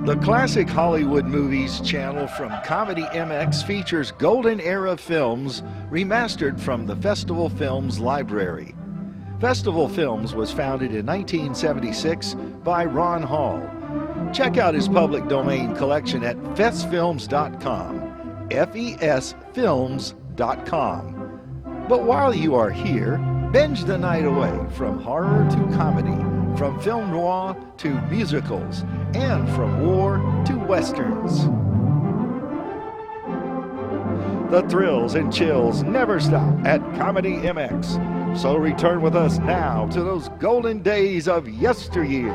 The Classic Hollywood Movies channel from Comedy MX features Golden Era films remastered from the Festival Films Library. Festival Films was founded in 1976 by Ron Hall. Check out his public domain collection at festfilms.com, fesfilms.com. But while you are here, binge the night away from horror to comedy, from film noir to musicals, and from war to westerns. The thrills and chills never stop at Comedy MX. So return with us now to those golden days of yesteryear.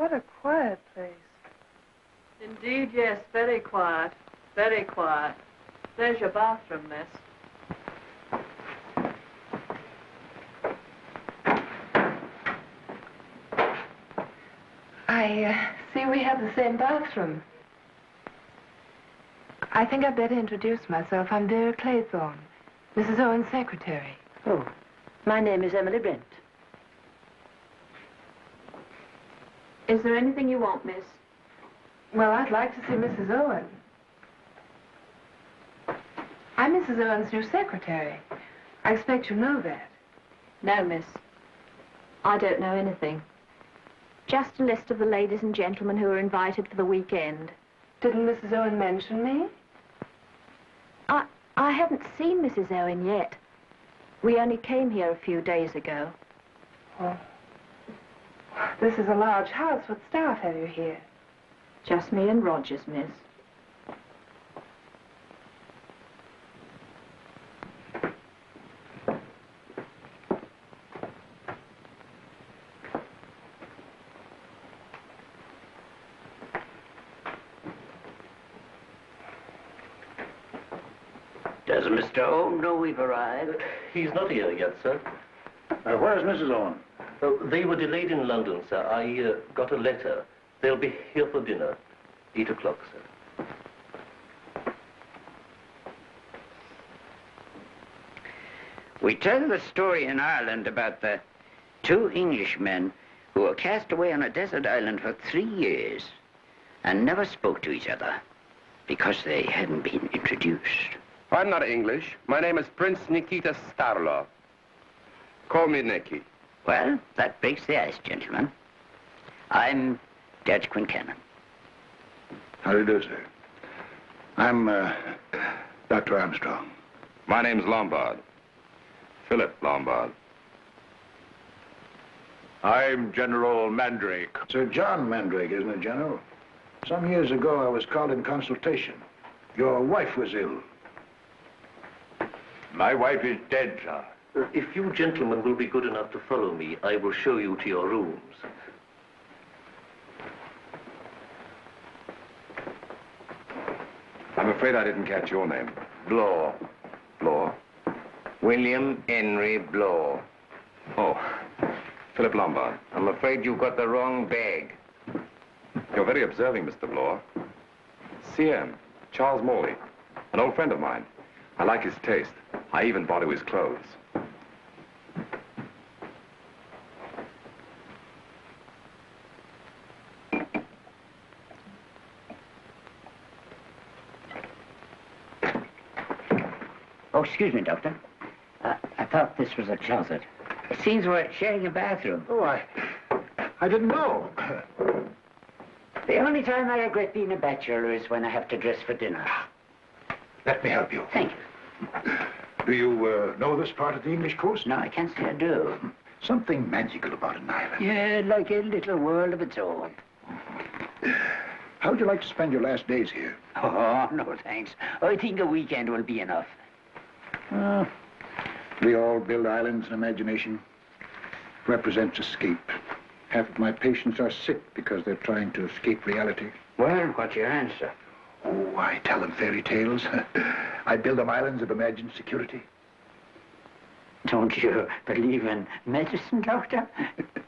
What a quiet place. Indeed, yes, very quiet. Very quiet. There's your bathroom, miss. I see we have the same bathroom. I think I'd better introduce myself. I'm Vera Claythorne, Mrs. Owens' secretary. Oh, my name is Emily Brent. Is there anything you want, miss? Well, I'd like to see Mrs. Owen. I'm Mrs. Owen's new secretary. I expect you know that. No, miss. I don't know anything. Just a list of the ladies and gentlemen who are invited for the weekend. Didn't Mrs. Owen mention me? I haven't seen Mrs. Owen yet. We only came here a few days ago. Oh. This is a large house. What staff have you here? Just me and Rogers, miss. Does Mr. Owen know we've arrived? He's not here yet, sir. Where's Mrs. Owen? They were delayed in London, sir. I got a letter. They'll be here for dinner. 8 o'clock, sir. We tell the story in Ireland about the 2 Englishmen who were cast away on a desert island for 3 years and never spoke to each other because they hadn't been introduced. I'm not English. My name is Prince Nikita Starlov. Call me Nicky. Well, that breaks the ice, gentlemen. I'm Judge Quincannon. How do you do, sir? I'm, Dr. Armstrong. My name's Lombard. Philip Lombard. I'm General Mandrake. Sir John Mandrake, isn't it, General? Some years ago, I was called in consultation. Your wife was ill. My wife is dead, sir. If you gentlemen will be good enough to follow me, I will show you to your rooms. I'm afraid I didn't catch your name. Bloor. Bloor. William Henry Bloor. Oh, Philip Lombard. I'm afraid you got the wrong bag. You're very observing, Mr. Bloor. CM, Charles Morley, an old friend of mine. I like his taste. I even bought his clothes. Oh, excuse me, Doctor. I thought this was a closet. It seems we're sharing a bathroom. Oh, I didn't know. The only time I regret being a bachelor is when I have to dress for dinner. Let me help you. Thank you. Do you know this part of the English coast? No, I can't say I do. Something magical about an island. Yeah, like a little world of its own. How would you like to spend your last days here? Oh, no, thanks. I think a weekend will be enough. We all build islands in imagination. Represents escape. Half of my patients are sick because they're trying to escape reality. Well, what's your answer? Oh, I tell them fairy tales. I build them islands of imagined security. Don't you believe in medicine, Doctor?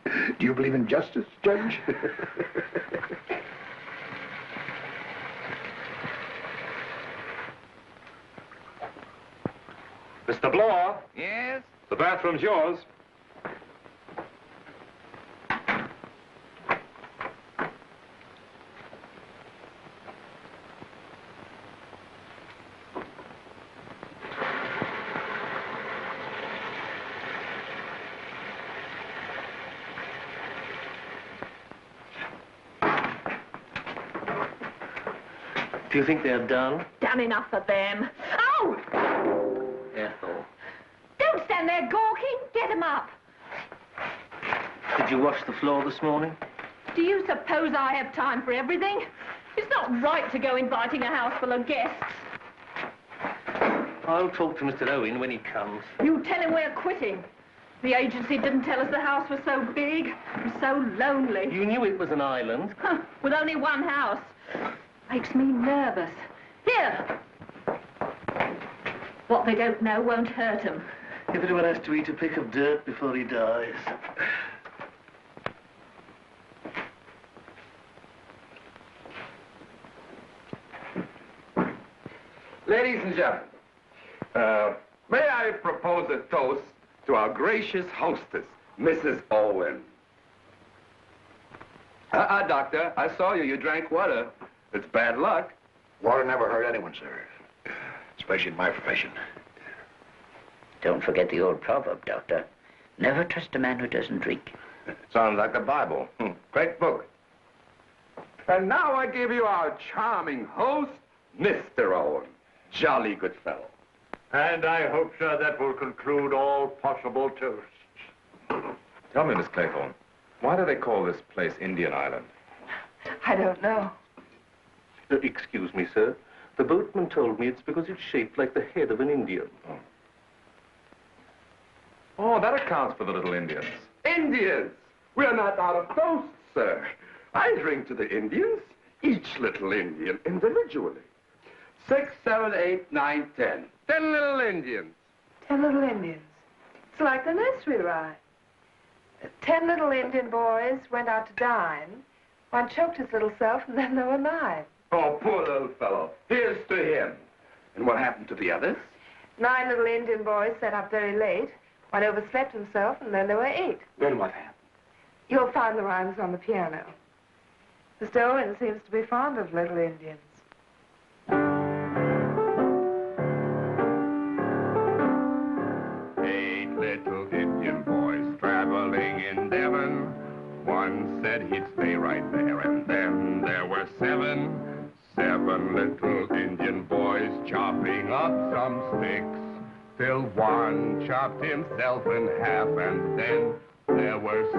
Do you believe in justice, Judge? Mr. Bloor? Yes? The bathroom's yours. Do you think they're done? Done enough for them. Oh! Ethel. Don't stand there gawking. Get him up. Did you wash the floor this morning? Do you suppose I have time for everything? It's not right to go inviting a house full of guests. I'll talk to Mr. Owen when he comes. You tell him we're quitting. The agency didn't tell us the house was so big and so lonely. You knew it was an island. With only one house. Makes me nervous. Here! What they don't know won't hurt them. Everyone has to eat a pick of dirt before he dies. Ladies and gentlemen, may I propose a toast to our gracious hostess, Mrs. Owens. Doctor, I saw you. You drank water. It's bad luck. Water never hurt anyone, sir. Especially in my profession. Don't forget the old proverb, Doctor. Never trust a man who doesn't drink. Sounds like the Bible. Great book. And now I give you our charming host, Mr. Owens. Jolly good fellow. And I hope, sir, that will conclude all possible toasts. Tell me, Miss Claythorne, why do they call this place Indian Island? I don't know. Excuse me, sir. The boatman told me it's because it's shaped like the head of an Indian. Oh, that accounts for the little Indians. Indians! We're not out of toast, sir. I drink to the Indians, each little Indian individually. 6, 7, 8, 9, 10. 10 little Indians. 10 little Indians. It's like the nursery rhyme. 10 little Indian boys went out to dine. One choked his little self, and then there were 9. Oh, poor little fellow. Here's to him. And what happened to the others? 9 little Indian boys sat up very late. One overslept himself, and then there were 8. Then what happened? You'll find the rhymes on the piano. Mr. Owens seems to be fond of little Indians. 8 little Indian boys traveling in Devon. One said he'd stay right there, and then there were 7. 7 little Indian boys chopping up some sticks, till one chopped himself in half, and then there were 6.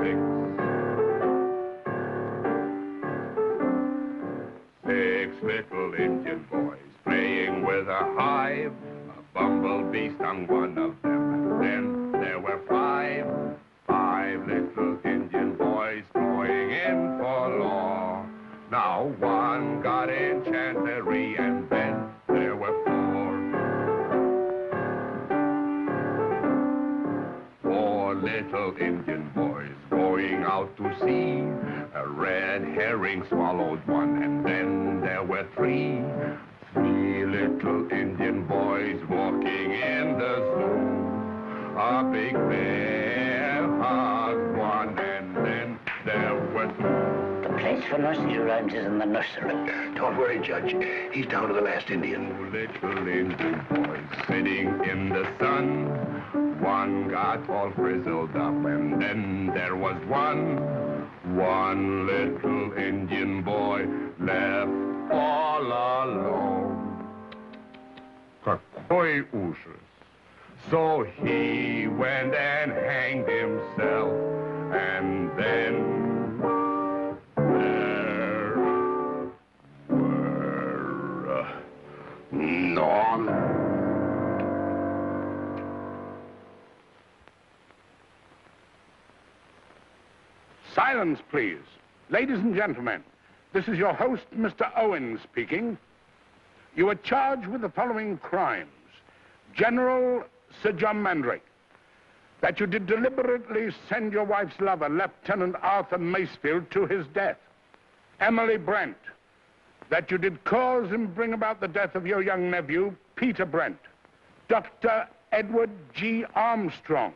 6 little Indian boys playing with a hive. A bumblebee stung one of them, and then there were 5. 5 little Indian boys going in for law. Now one got in chancery, and then there were 4. 4 little Indian boys going out to sea. A red herring swallowed one, and then there were 3. 3 little Indian boys walking in the zoo. A big bear hugged one, and then there were 2. The place for nursery rhymes is in the nursery. Don't worry, Judge. He's down to the last Indian. 2 little Indian boys sitting in the sun. One got all frizzled up, and then there was 1. 1 little Indian boy left all alone. Какой ужас. So he went and hanged himself, and then there were none. Silence, please. Ladies and gentlemen, this is your host, Mr. Owens, speaking. You are charged with the following crimes. General Sir John Mandrake, that you did deliberately send your wife's lover, Lieutenant Arthur Macefield, to his death. Emily Brent, that you did cause and bring about the death of your young nephew, Peter Brent. Dr. Edward G. Armstrong,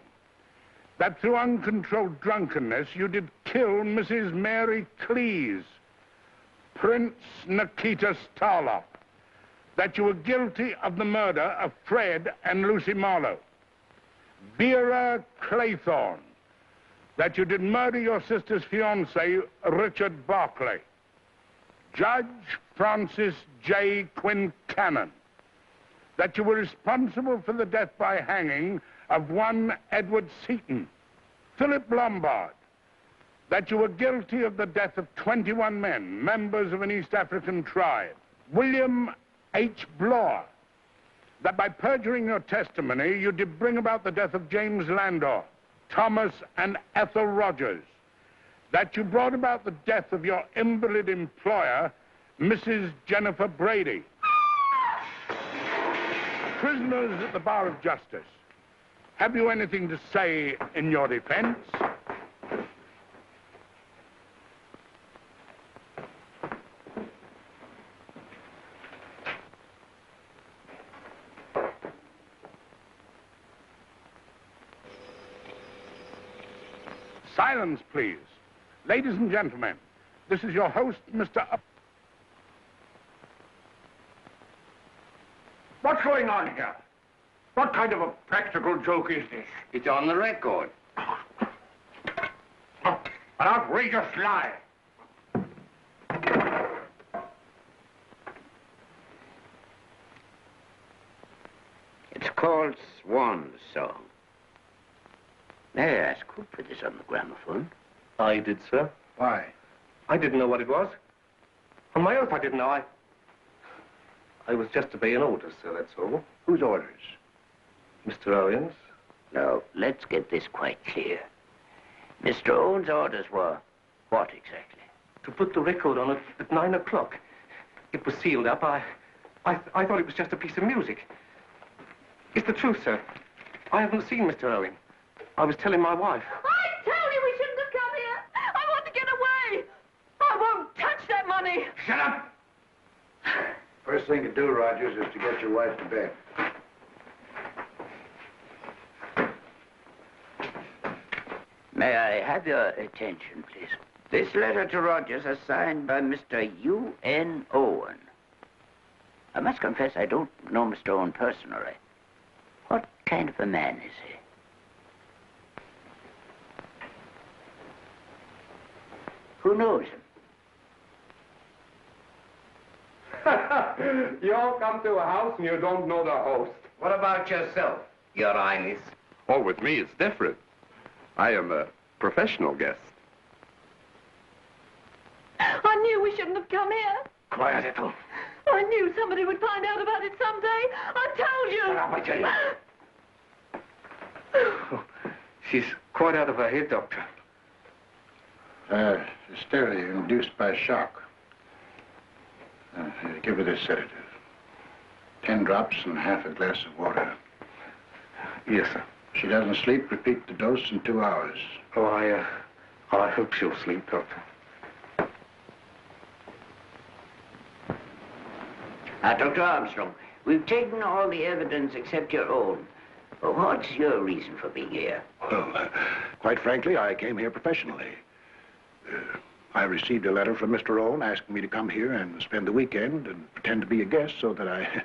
that through uncontrolled drunkenness you did kill Mrs. Mary Cleese. Prince Nikita Starlock, that you were guilty of the murder of Fred and Lucy Marlowe. Vera Claythorne, that you did murder your sister's fiancé, Richard Barclay. Judge Francis J. Quincannon, that you were responsible for the death by hanging of one Edward Seaton. Philip Lombard, that you were guilty of the death of 21 men, members of an East African tribe. William H. Bloor, that by perjuring your testimony, you did bring about the death of James Landor. Thomas and Ethel Rogers, that you brought about the death of your invalid employer, Mrs. Jennifer Brady. Prisoners at the bar of justice, have you anything to say in your defense? Silence, please. Ladies and gentlemen, this is your host, Mr. What's going on here? What kind of a practical joke is this? It's on the record. An outrageous lie. It's called Swan Song. May I ask who put this on the gramophone? I did, sir. Why? I didn't know what it was. On my oath, I didn't know. I was just obeying orders, sir, that's all. Whose orders? Mr. Owens. Now, let's get this quite clear. Mr. Owens' orders were what exactly? To put the record on at 9 o'clock. It was sealed up. I thought it was just a piece of music. It's the truth, sir. I haven't seen Mr. Owen. I was telling my wife. I tell you we shouldn't have come here. I want to get away. I won't touch that money. Shut up! First thing to do, Rogers, is to get your wife to bed. May I have your attention, please? This letter to Rogers is signed by Mr. U.N. Owen. I must confess I don't know Mr. Owen personally. What kind of a man is he? Who knows him? You all come to a house and you don't know the host. What about yourself, Your Highness? Oh, with me it's different. I am a professional guest. I knew we shouldn't have come here. Quiet, Ethel. I knew somebody would find out about it someday. I told you. Shut up, I tell you. Oh, she's quite out of her head, Doctor. Hysteria induced by shock. Give her this sedative. 10 drops and half a glass of water. Yes, sir. If she doesn't sleep, repeat the dose in 2 hours. Oh, I hope she'll sleep, Doctor. Dr. Armstrong, we've taken all the evidence except your own. What's your reason for being here? Well, quite frankly, I came here professionally. I received a letter from Mr. Owen asking me to come here and spend the weekend and pretend to be a guest so that I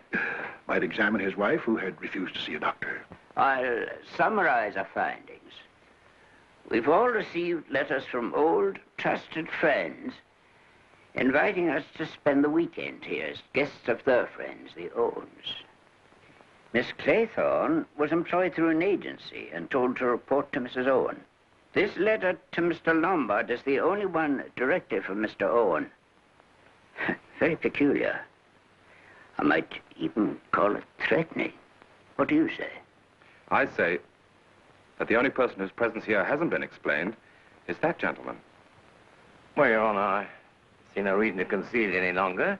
might examine his wife, who had refused to see a doctor. I'll summarize our findings. We've all received letters from old, trusted friends inviting us to spend the weekend here as guests of their friends, the Owens. Miss Claythorne was employed through an agency and told to report to Mrs. Owen. This letter to Mr. Lombard is the only one directly from Mr. Owen. Very peculiar. I might even call it threatening. What do you say? I say that the only person whose presence here hasn't been explained is that gentleman. Well, Your Honor, I see no reason to conceal it any longer.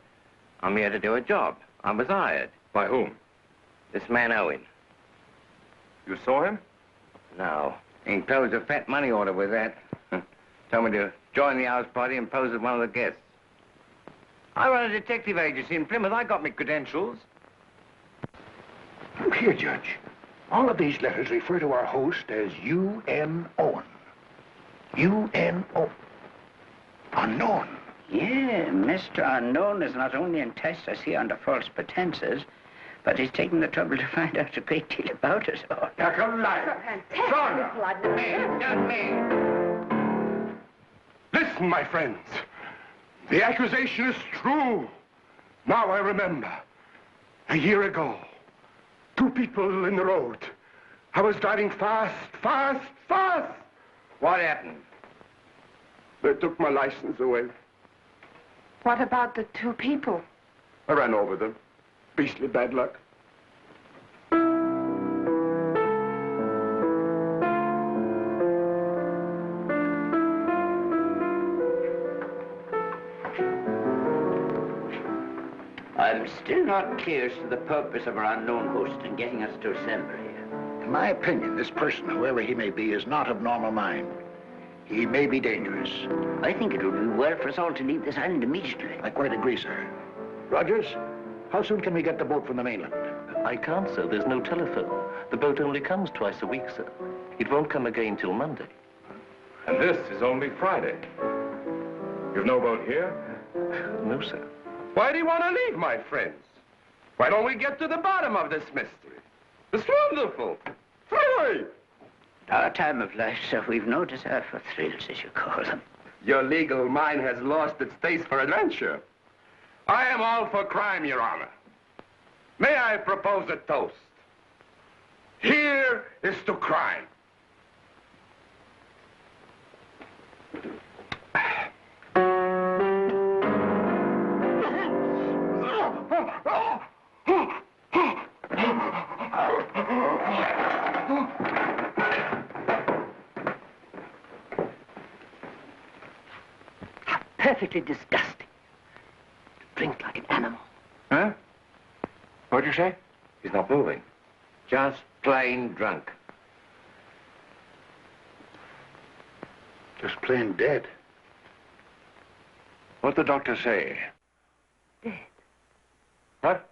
I'm here to do a job. I was hired. By whom? This man Owen. You saw him? No. He enclosed a fat money order with that. Told me to join the house party and pose as one of the guests. I run a detective agency in Plymouth. I got me credentials. Look here, Judge. All of these letters refer to our host as U.N. Owen. U.N. Owen. Unknown. Yeah, Mr. Unknown has not only enticed us here under false pretenses, but he's taken the trouble to find out a great deal about us all. Now, come light. Listen, my friends. The accusation is true. Now I remember. A year ago, 2 people in the road. I was driving fast. What happened? They took my license away. What about the 2 people? I ran over them. Beastly bad luck. I'm still not clear as to the purpose of our unknown host in getting us to assemble here. In my opinion, this person, whoever he may be, is not of normal mind. He may be dangerous. I think it would be well for us all to leave this island immediately. I quite agree, sir. Rogers, how soon can we get the boat from the mainland? I can't, sir. There's no telephone. The boat only comes twice a week, sir. It won't come again till Monday. And this is only Friday. You've no boat here? No, sir. Why do you want to leave, my friends? Why don't we get to the bottom of this mystery? It's wonderful. Thrilling. Our time of life, sir, we've no desire for thrills, as you call them. Your legal mind has lost its taste for adventure. I am all for crime, Your Honor. May I propose a toast? Here is to crime. Perfectly disgusting. To drink like an animal. Huh? What'd you say? He's not moving. Just plain drunk. Just plain dead. What'd the doctor say? Dead. What?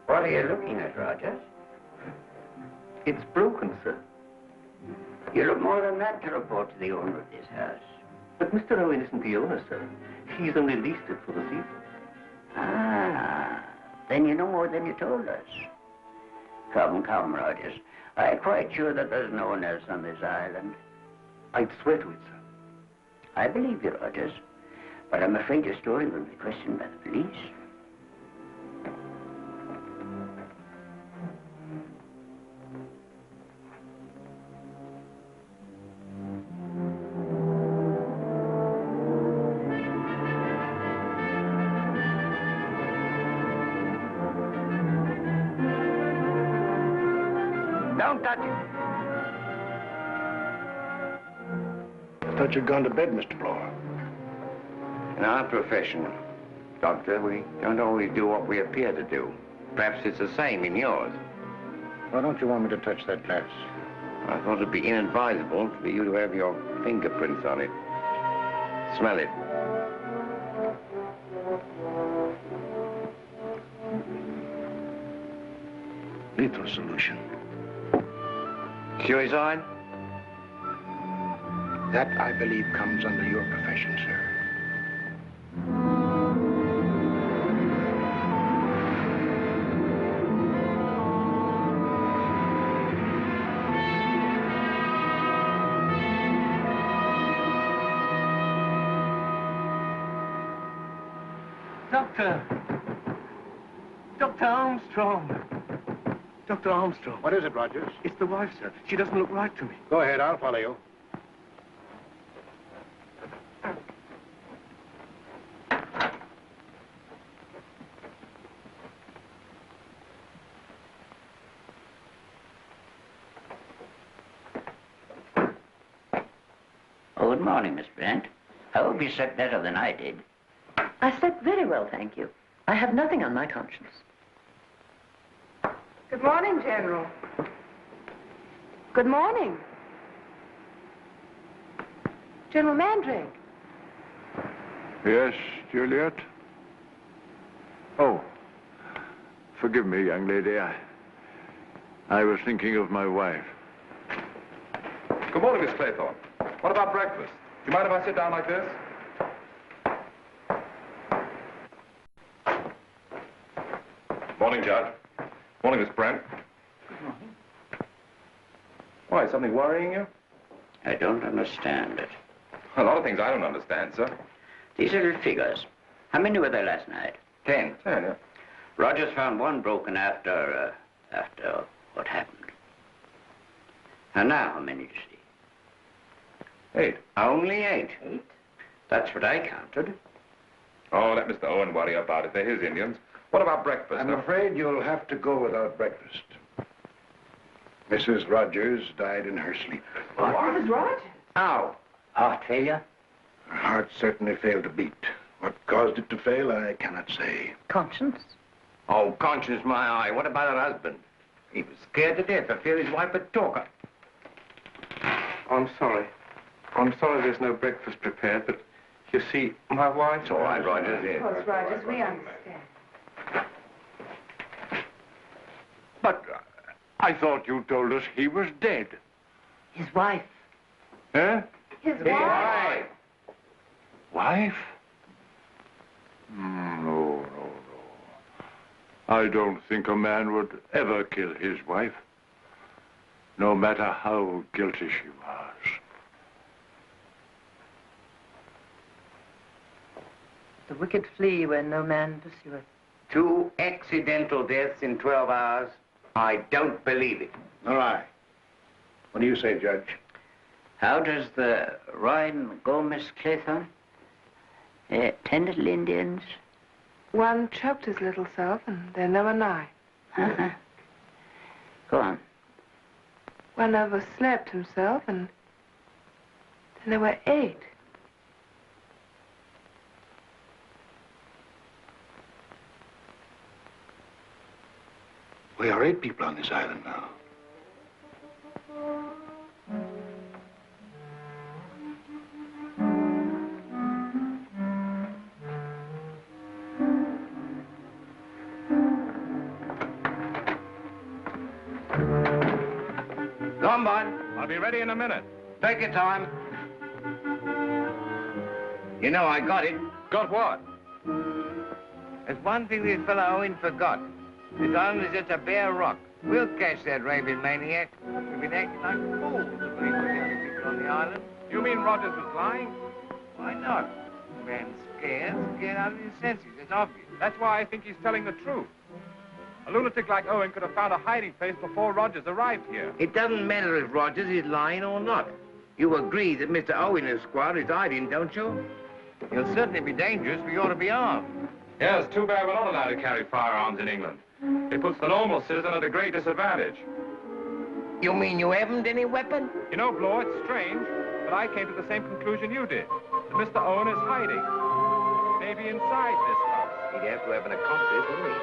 What are you looking at, Rogers? It's broken, sir. You look more than that to report to the owner of this house. But Mr. Owen isn't the owner, sir. He's only leased it for the season. Ah, then you know more than you told us. Come, Rogers. I'm quite sure that there's no one else on this island. I'd swear to it, sir. I believe you, Rogers. But I'm afraid your story will be questioned by the police. Don't touch it. I thought you'd gone to bed, Mr. Blower. In our profession, Doctor, we don't always do what we appear to do. Perhaps it's the same in yours. Why don't you want me to touch that glass? I thought it'd be inadvisable for you to have your fingerprints on it. Smell it. Lethal solution. Suicide? That, I believe, comes under your profession, sir. Doctor! Dr. Armstrong! Dr. Armstrong. What is it, Rogers? It's the wife, sir. She doesn't look right to me. Go ahead, I'll follow you. Oh, good morning, Miss Brent. I hope you slept better than I did. I slept very well, thank you. I have nothing on my conscience. Good morning, General. Good morning. General Mandrake. Yes, Juliet? Oh, forgive me, young lady. I was thinking of my wife. Good morning, Miss Claythorne. What about breakfast? Do you mind if I sit down like this? Morning, Judge. Morning, Miss Brent. Good morning. Why, something worrying you? I don't understand it. A lot of things I don't understand, sir. These little figures. How many were there last night? 10. 10, yeah. Rogers found one broken after what happened. And now, how many do you see? 8. Only 8. 8? That's what I counted. Oh, let Mr. Owen worry about it. They're his Indians. What about breakfast? I'm afraid you'll have to go without breakfast. Mrs. Rogers died in her sleep. What? Mrs. Rogers? How? Heart failure? Her heart certainly failed to beat. What caused it to fail, I cannot say. Conscience? Oh, conscience, my eye. What about her husband? He was scared to death. I fear his wife would talk her. I'm sorry. I'm sorry there's no breakfast prepared, but you see, my wife... It's all right, Rogers. Of course, Rogers, we understand. But I thought you told us he was dead. His wife. Eh? His wife. Wife? No. I don't think a man would ever kill his wife, no matter how guilty she was. The wicked flee where no man pursueth. 2 accidental deaths in 12 hours. I don't believe it. All right. What do you say, Judge? How does the rhyme go, Miss Clayton? 10 little Indians? One choked his little self, and they're never nigh. Uh-huh. Go on. One overslept himself, and then there were 8. We are 8 people on this island now. Go on, bud. I'll be ready in a minute. Take your time. You know, I got it. Got what? There's one thing this fellow Owen forgot. This island is just a bare rock. We'll catch that raving maniac. We've been acting like fools to believe we're the only people on the island. You mean Rogers was lying? Why not? The man's scared out of his senses. It's obvious. That's why I think he's telling the truth. A lunatic like Owen could have found a hiding place before Rogers arrived here. It doesn't matter if Rogers is lying or not. You agree that Mr. Owen and squad is hiding, don't you? He'll certainly be dangerous. We ought to be armed. Yeah, it's too bad we're not allowed to carry firearms in England. It puts the normal citizen at a great disadvantage. You mean you haven't any weapon? You know, Blow, it's strange, but I came to the same conclusion you did. That Mr. Owen is hiding. Maybe inside this house. He'd have to have an accomplice, wouldn't he?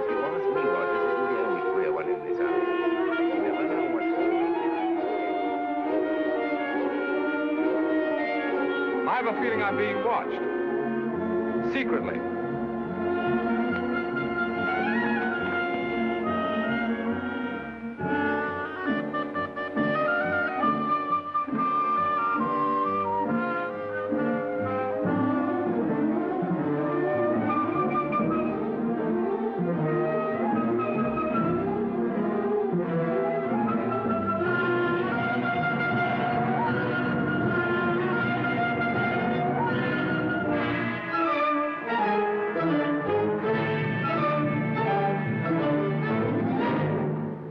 If you ask me, Rogers isn't the only queer one in this house. You never know what's going on. I have a feeling I'm being watched. Secretly.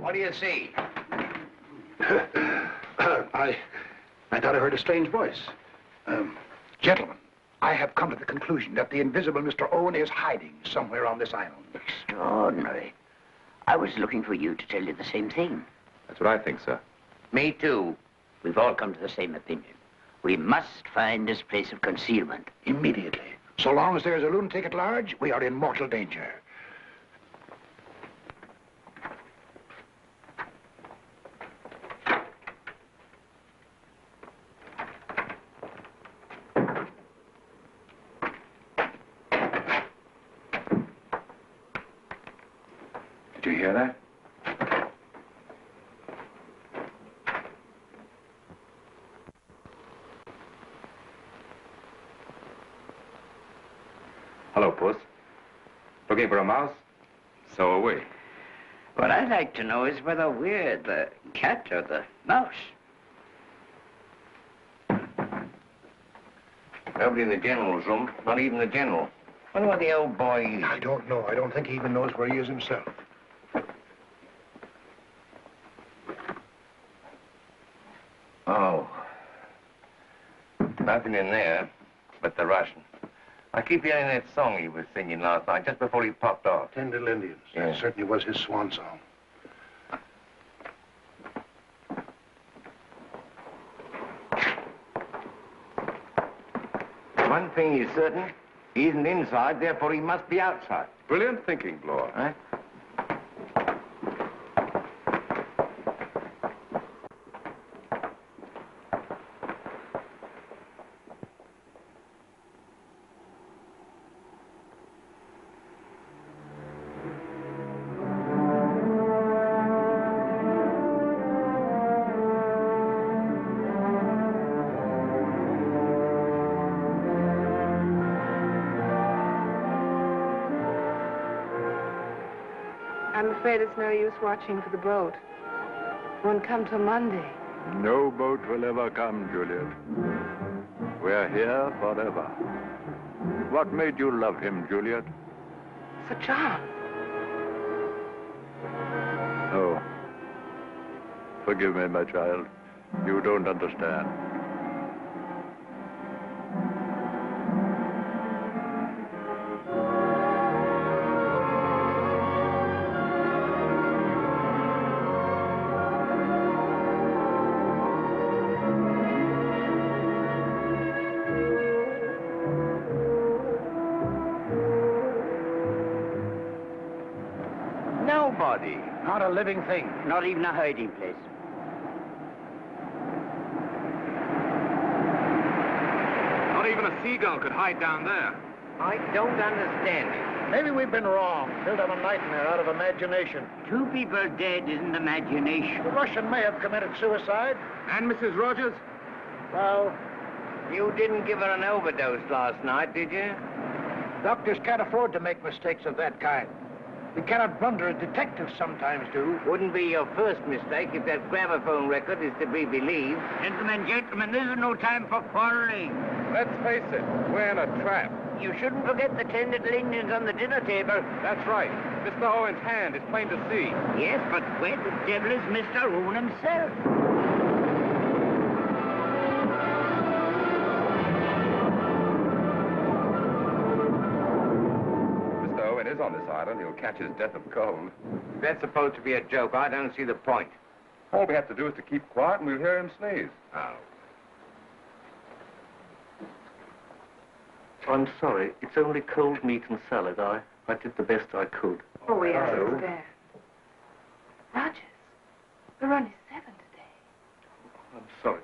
What do you see? I thought I heard a strange voice. Gentlemen, I have come to the conclusion that the invisible Mr. Owen is hiding somewhere on this island. Extraordinary. I was looking for you to tell you the same thing. That's what I think, sir. Me too. We've all come to the same opinion. We must find this place of concealment. Immediately. So long as there is a lunatic at large, we are in mortal danger. Did you hear that? Hello, Puss. Looking for a mouse? So are we. What I'd like to know is whether we're the cat or the mouse. Nobody in the general's room, not even the general. Wonder what the old boy is. I don't know. I don't think he even knows where he is himself. Oh. Nothing in there but the Russian. I keep hearing that song he was singing last night, just before he popped off. 10 Little Indians. Yeah. That certainly was his swan song. One thing is certain, he isn't inside, therefore he must be outside. Brilliant thinking, Clair. Huh? I'm afraid it's no use watching for the boat. It won't come till Monday. No boat will ever come, Juliet. We're here forever. What made you love him, Juliet? For John. Oh. Forgive me, my child. You don't understand. Nobody. Not a living thing. Not even a hiding place. Not even a seagull could hide down there. I don't understand it. Maybe we've been wrong. Built up a nightmare out of imagination. 2 people dead isn't imagination. The Russian may have committed suicide. And Mrs. Rogers? Well, You didn't give her an overdose last night, did you? doctors can't afford to make mistakes of that kind. We cannot blunder as detectives sometimes do. Wouldn't be your first mistake if that gramophone record is to be believed. Gentlemen, this is no time for quarreling. Let's face it, we're in a trap. You shouldn't forget the 10 little Indians on the dinner table. That's right. Mr. Owens' hand is plain to see. Yes, but where the devil is Mr. Owen himself? Mr. Owen is on this island. He'll catch his death of cold. If that's supposed to be a joke, I don't see the point. All we have to do is to keep quiet and we'll hear him sneeze. Oh. I'm sorry. It's only cold meat and salad. I did the best I could. Oh, yes, it's there. Rogers, we're only 7 today. I'm sorry.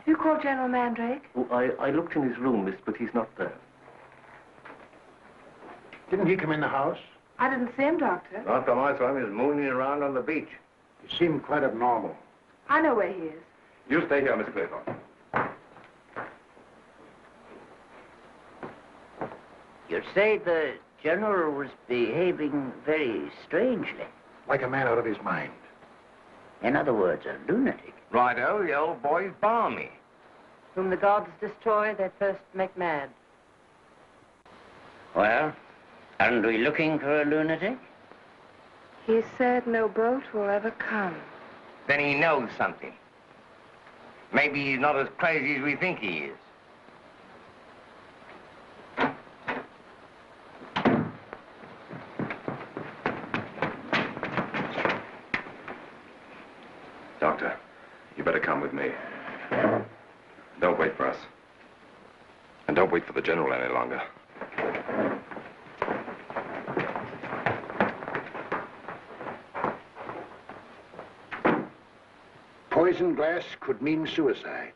You called General Mandrake? Oh, I looked in his room, miss, but he's not there. Didn't he come in the house? I didn't see him, Doctor. Last time I saw him, he was mooning around on the beach. He seemed quite abnormal. I know where he is. You stay here, Miss Clayton. You say the General was behaving very strangely. Like a man out of his mind. In other words, a lunatic. Righto, the old boy's balmy. Whom the gods destroy, they first make mad. Well, aren't we looking for a lunatic? He said no boat will ever come. Then he knows something. Maybe he's not as crazy as we think he is. Doctor, you better come with me. Don't wait for us. And don't wait for the General any longer. Poison glass could mean suicide.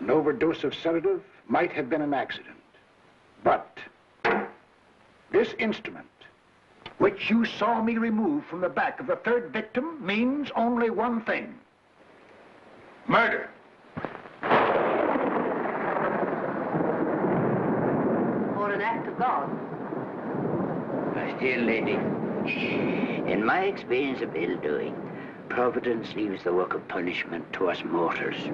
An overdose of sedative might have been an accident. But this instrument, which you saw me remove from the back of the third victim, means only one thing. Murder. Or an act of God. My dear lady, in my experience of ill-doing, Providence leaves the work of punishment to us mortals.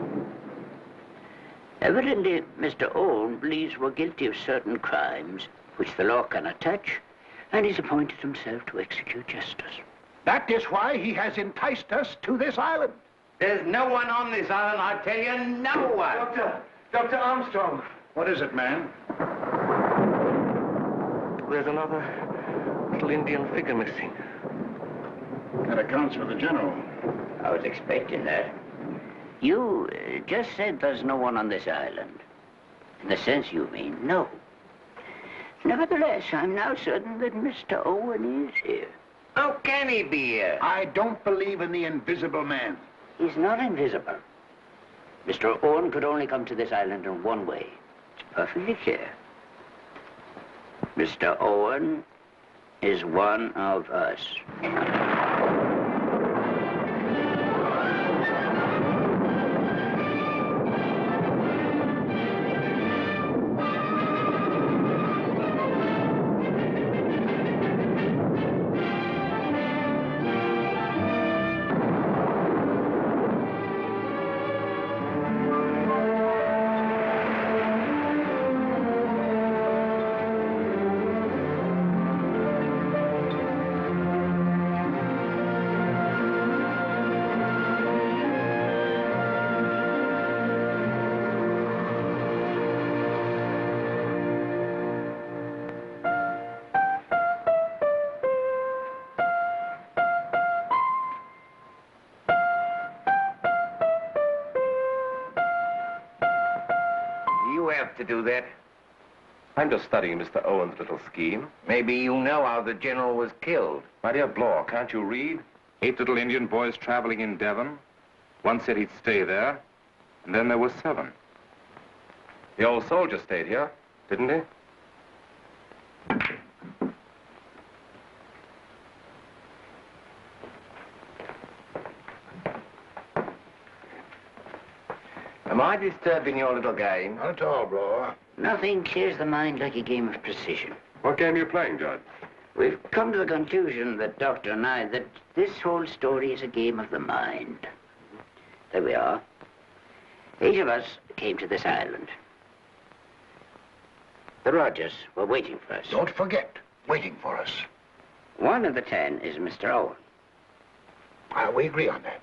Evidently, Mr. Owen believes we're guilty of certain crimes which the law cannot touch, and he's appointed himself to execute justice. That is why he has enticed us to this island. There's no one on this island, I tell you, no one. Dr. Armstrong. What is it, man? There's another little Indian figure missing. That accounts for the general. I was expecting that. You just said there's no one on this island. In the sense you mean, no. Nevertheless, I'm now certain that Mr. Owen is here. How can he be here? I don't believe in the invisible man. He's not invisible. Mr. Owen could only come to this island in one way. It's perfectly clear. Mr. Owen is one of us. You have to do that. I'm just studying Mr. Owen's little scheme. Maybe you know how the general was killed. My dear Blore, can't you read? 8 little Indian boys traveling in Devon. One said he'd stay there, and then there were 7. The old soldier stayed here, didn't he? Am I disturbing your little game? Not at all, bro. Nothing clears the mind like a game of precision. What game are you playing, Judge? We've come to the conclusion, the doctor and I, that this whole story is a game of the mind. There we are. 8 of us came to this island. The Rogers were waiting for us. Don't forget, waiting for us. One of the 10 is Mr. Owen. We agree on that.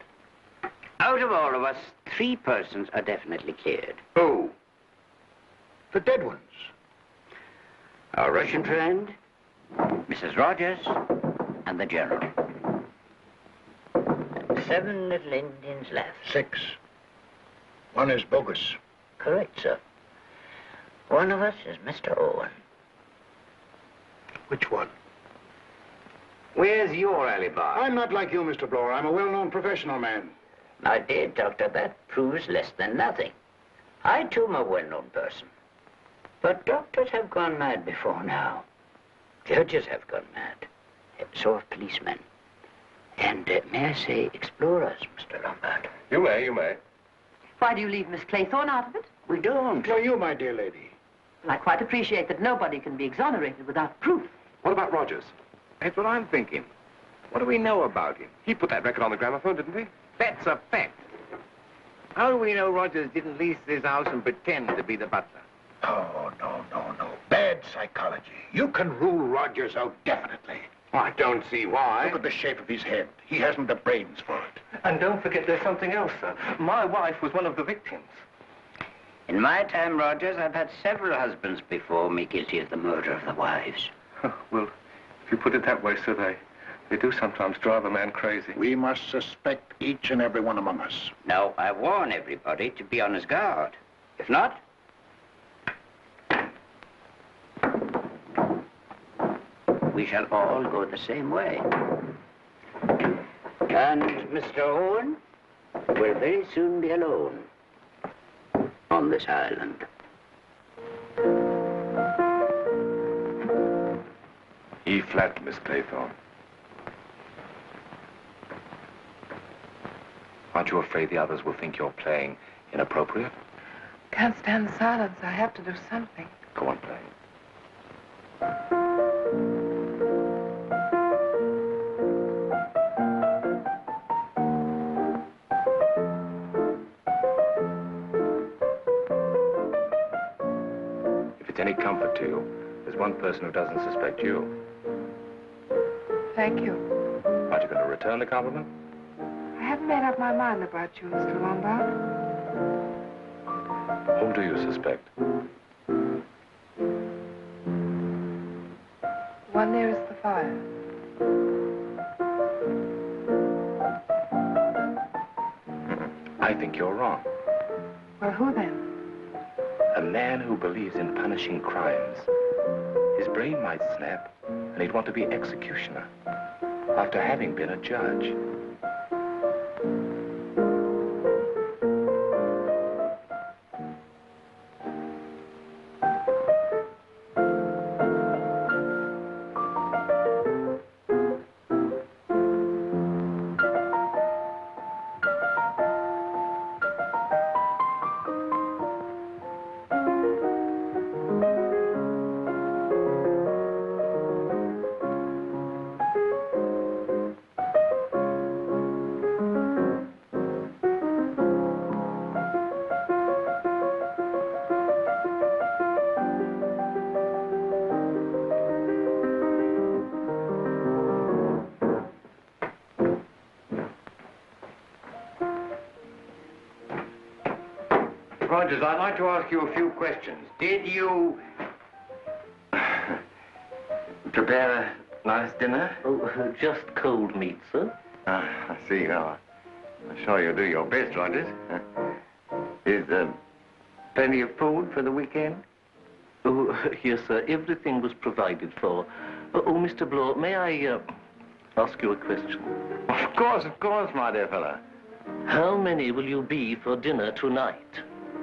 Out of all of us, 3 persons are definitely cleared. Who? The dead ones. Our Russian friend, Mrs. Rogers, and the General. 7 little Indians left. 6. One is bogus. Correct, sir. One of us is Mr. Owen. Which one? Where's your alibi? I'm not like you, Mr. Blower. I'm a well-known professional man. My dear doctor, that proves less than nothing. I, too, am a well-known person. But doctors have gone mad before now. Judges have gone mad. So have policemen. And, may I say, explorers, Mr. Lombard. You may. Why do you leave Miss Claythorne out of it? We don't. No, you, my dear lady. Well, I quite appreciate that nobody can be exonerated without proof. What about Rogers? That's what I'm thinking. What do we know about him? He put that record on the gramophone, didn't he? That's a fact. How do we know Rogers didn't lease this house and pretend to be the butler? Oh, no. Bad psychology. You can rule Rogers out definitely. I don't see why. Look at the shape of his head. He hasn't the brains for it. And don't forget there's something else, sir. My wife was one of the victims. In my time, Rogers, I've had several husbands before me guilty of the murder of the wives. Well, if you put it that way, sir, they do sometimes drive a man crazy. We must suspect each and every one among us. Now, I warn everybody to be on his guard. If not, we shall all go the same way. And Mr. Owen will very soon be alone on this island. E flat, Miss Claythorne. Aren't you afraid the others will think you're playing inappropriate? Can't stand the silence. I have to do something. Go on playing. it's any comfort to you, there's one person who doesn't suspect you. Thank you. Aren't you going to return the compliment? I haven't made up my mind about you, Mr. Lombard. Whom do you suspect? One nearest the fire. I think you're wrong. Well, who then? A man who believes in punishing crimes. His brain might snap, and he'd want to be executioner, after having been a judge. Rogers, I'd like to ask you a few questions. Did you prepare a nice dinner? Oh, just cold meat, sir. I see. Oh, I'm sure you'll do your best, Rogers. Is there plenty of food for the weekend? Oh, yes, sir. Everything was provided for. Oh, Mr. Blow, may I ask you a question? Of course, my dear fellow. How many will you be for dinner tonight?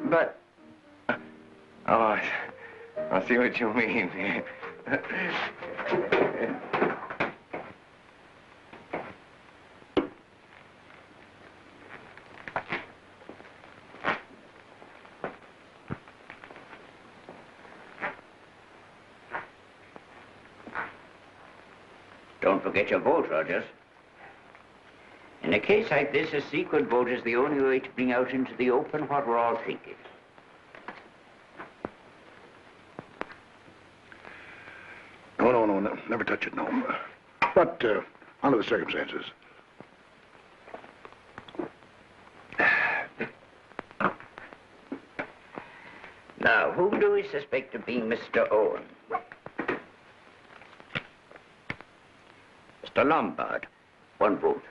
But... Oh, I see what you mean. Don't forget your vote, Rogers. In a case like this, a secret vote is the only way to bring out into the open what we're all thinking. No, never touch it, no. But, under the circumstances. Now, whom do we suspect of being Mr. Owen? Mr. Lombard, 1 vote.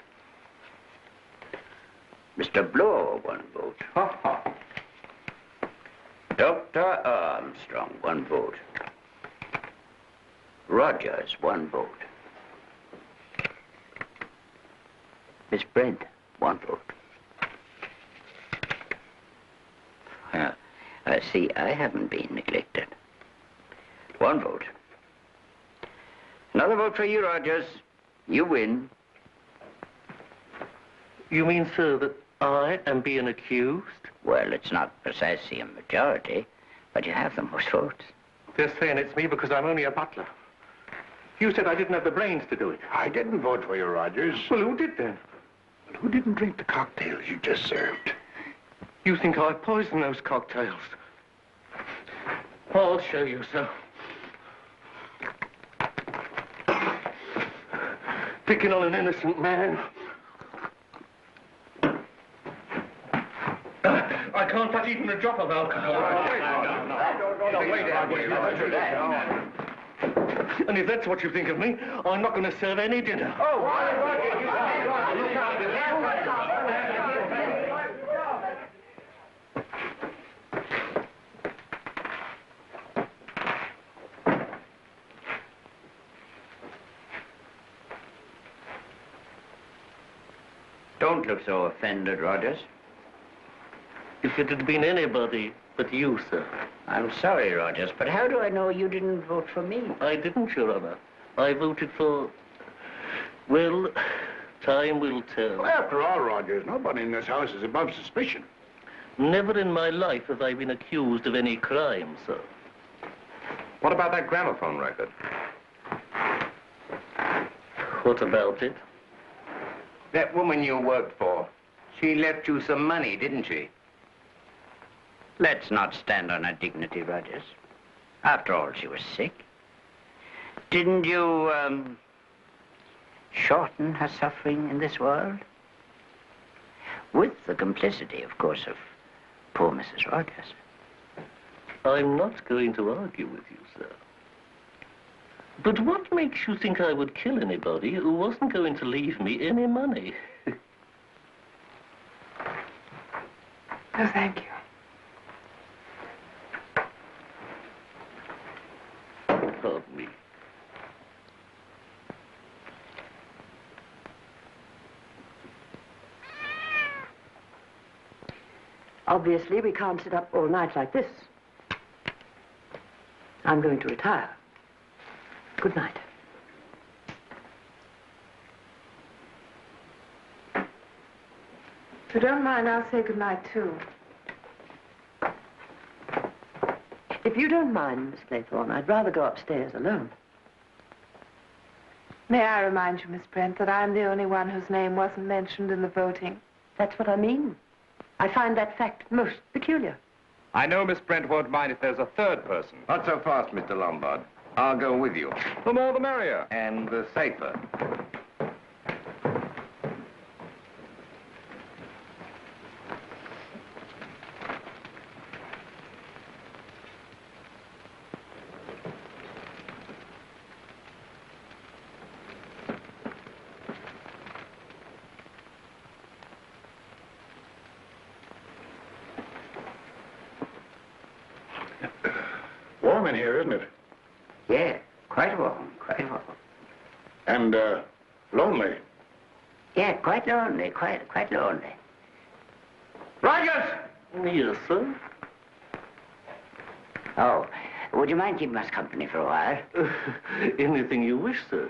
Mr. Blow, 1 vote. Dr. Armstrong, 1 vote. Rogers, 1 vote. Miss Brent, 1 vote. See, I haven't been neglected. 1 vote. Another vote for you, Rogers. You win. You mean, sir, that I am being accused? Well, it's not precisely a majority, but you have the most votes. They're saying it's me because I'm only a butler. You said I didn't have the brains to do it. I didn't vote for you, Rogers. Well, who did then? But who didn't drink the cocktails you just served? You think I poisoned those cocktails? I'll show you, sir. Picking on an innocent man. I can't touch even a drop of alcohol. And if that's what you think of me, I'm not going to serve any dinner. Don't look so offended, Rogers. If it had been anybody but you, sir. I'm sorry, Rogers, but how do I know you didn't vote for me? I didn't, Your Honor. I voted for... Well, time will tell. Well, after all, Rogers, nobody in this house is above suspicion. Never in my life have I been accused of any crime, sir. What about that gramophone record? What about it? That woman you worked for, she left you some money, didn't she? Let's not stand on our dignity, Rogers. After all, she was sick. Didn't you, shorten her suffering in this world? With the complicity, of course, of poor Mrs. Rogers. I'm not going to argue with you, sir. But what makes you think I would kill anybody who wasn't going to leave me any money? No, thank you. Pardon me. Obviously, we can't sit up all night like this. I'm going to retire. Good night. If you don't mind, I'll say good night, too. If you don't mind, Miss Claythorne, I'd rather go upstairs alone. May I remind you, Miss Brent, that I'm the only one whose name wasn't mentioned in the voting? That's what I mean. I find that fact most peculiar. I know Miss Brent won't mind if there's a third person. Not so fast, Mr. Lombard. I'll go with you. The more the merrier. And the safer. Warm in here, isn't it? Yeah, quite warm, quite warm. And, lonely. Yeah, quite lonely, quite lonely. Rogers! Yes, sir? Oh, would you mind keeping us company for a while? Anything you wish, sir.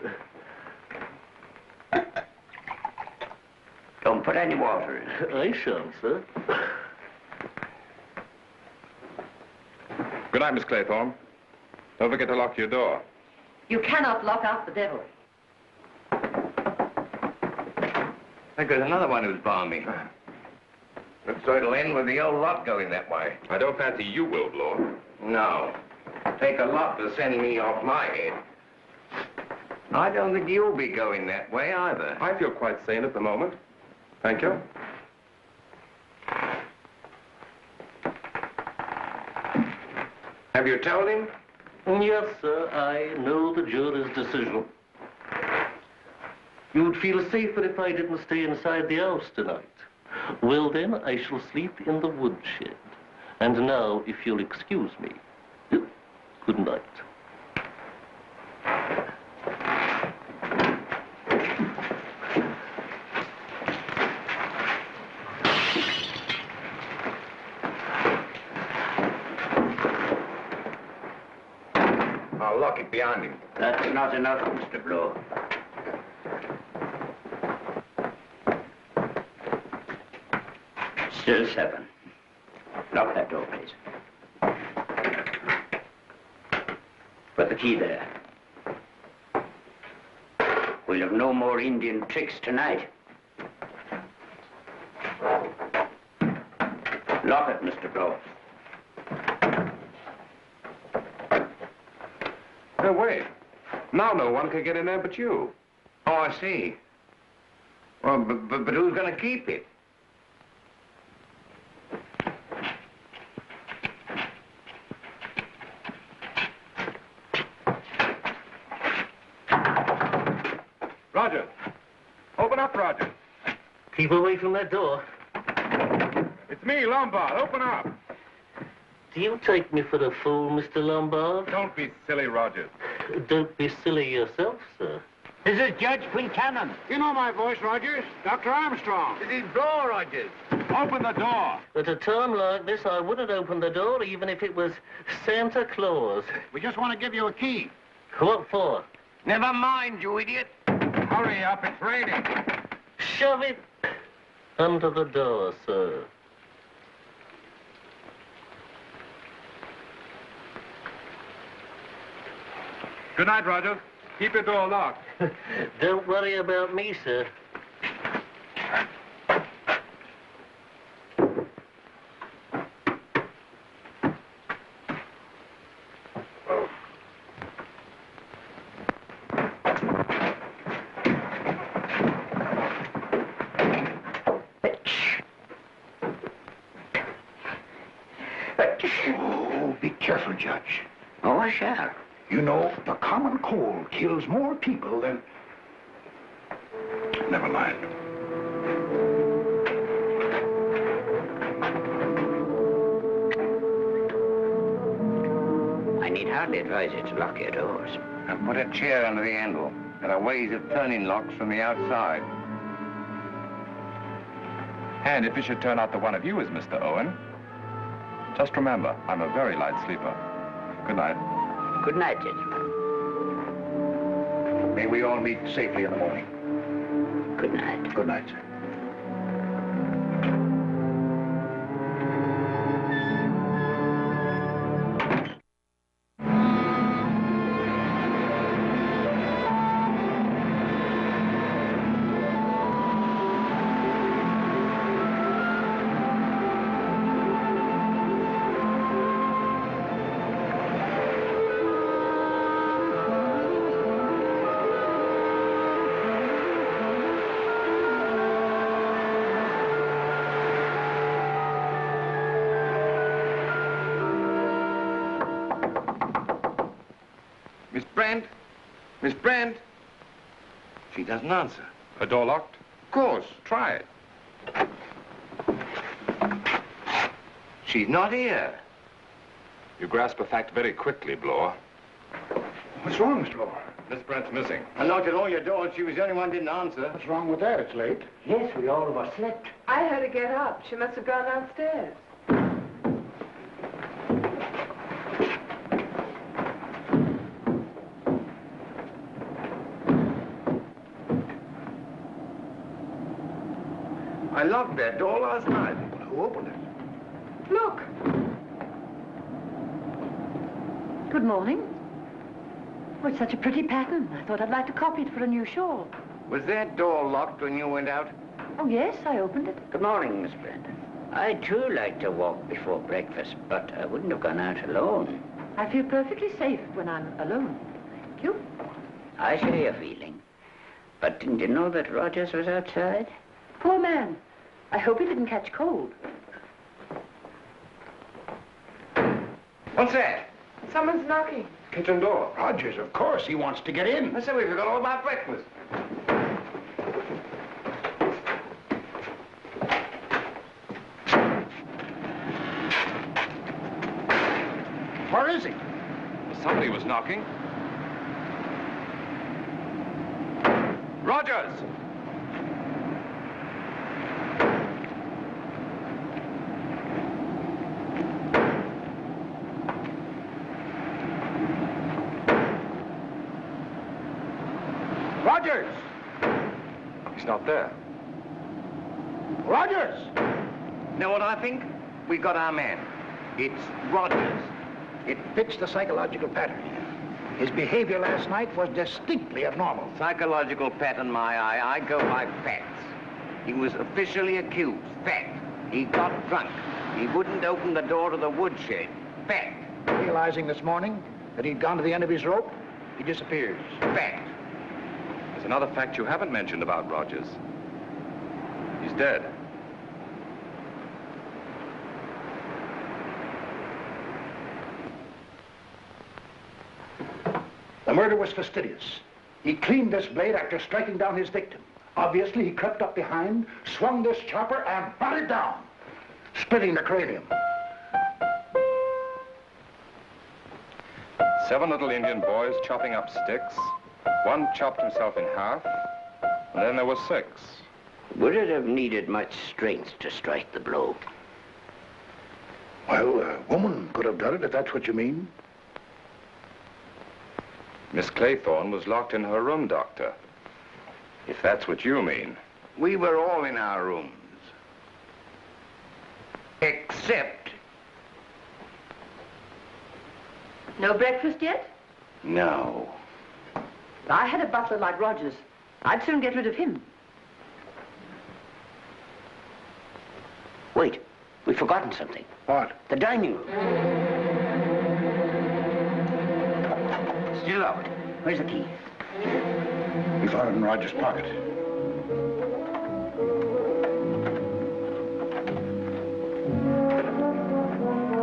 Don't put any water in it. I shan't, sir. Good night, Miss Claythorne. Don't forget to lock your door. You cannot lock out the devil. There goes another one who's balmy. So it'll end with the old lot going that way. I don't fancy you will, Bloor. No. Take a lot to send me off my head. I don't think you'll be going that way either. I feel quite sane at the moment. Thank you. Have you told him? Yes, sir. I know the jury's decision. You'd feel safer if I didn't stay inside the house tonight. Well, then, I shall sleep in the woodshed. And now, if you'll excuse me, good night. I'll lock it behind him. That's not enough, Mr. Bloor. Still 7. Lock that door, please. Put the key there. We'll have no more Indian tricks tonight. Lock it, Mr. Bloor. No, wait. Now no one can get in there but you. Oh, I see. Well, but who's going to keep it? Roger. Open up, Roger. Keep away from that door. It's me, Lombard. Open up. Do you take me for a fool, Mr. Lombard? Don't be silly, Rogers. Don't be silly yourself, sir. This is Judge Quincannon. You know my voice, Rogers. Dr. Armstrong. This is Bloor, Rogers. Open the door. At a time like this, I wouldn't open the door even if it was Santa Claus. We just want to give you a key. What for? Never mind, you idiot. Hurry up, it's raining. Shove it under the door, sir. Good night, Roger. Keep your door locked. Don't worry about me, sir. careful, Judge. Oh, I shall. You know, the common cold kills more people than... Never mind. I need hardly advise you to lock your doors. And put a chair under the handle. There are ways of turning locks from the outside. And if it should turn out that one of you is Mr. Owen, just remember, I'm a very light sleeper. Good night. Good night, gentlemen. May we all meet safely in the morning. Good night. Good night, sir. Miss Brent? Miss Brent? She doesn't answer. Her door locked? Of course. Try it. She's not here. You grasp a fact very quickly, Bloor. What's wrong, Mr. Lower? Miss Brent's missing. I knocked at all your doors. She was the only one who didn't answer. What's wrong with that? It's late. Yes, we all of us slept. I heard her get up. She must have gone downstairs. I locked that door last night. Who opened it? Look. Good morning. Oh, it's such a pretty pattern. I thought I'd like to copy it for a new shawl. Was that door locked when you went out? Oh, yes, I opened it. Good morning, Miss Brent. I, too, like to walk before breakfast, but I wouldn't have gone out alone. I feel perfectly safe when I'm alone. Thank you. I share your feeling. But didn't you know that Rogers was outside? Poor man. I hope he didn't catch cold. What's that? Someone's knocking. Kitchen door. Rogers, of course. He wants to get in. I said we forgot all about breakfast. Where is he? Somebody was knocking. Rogers! Rogers! He's not there. Rogers! Know what I think? We got our man. It's Rogers. It fits the psychological pattern. His behavior last night was distinctly abnormal. Psychological pattern, my eye. I go by facts. He was officially accused. Fact. He got drunk. He wouldn't open the door to the woodshed. Fact. Realizing this morning that he'd gone to the end of his rope, he disappears. Fact. There's another fact you haven't mentioned about Rogers. He's dead. The murder was fastidious. He cleaned this blade after striking down his victim. Obviously, he crept up behind, swung this chopper, and brought it down, splitting the cranium. 7 little Indian boys chopping up sticks. One chopped himself in half, and then there were 6. Would it have needed much strength to strike the blow? Well, a woman could have done it, if that's what you mean. Miss Claythorne was locked in her room, Doctor. If that's what you mean. We were all in our rooms. Except... No breakfast yet? No. If I had a butler like Rogers, I'd soon get rid of him. Wait, we've forgotten something. What? The dining room. Still locked. Where's the key? We found it in Rogers' pocket.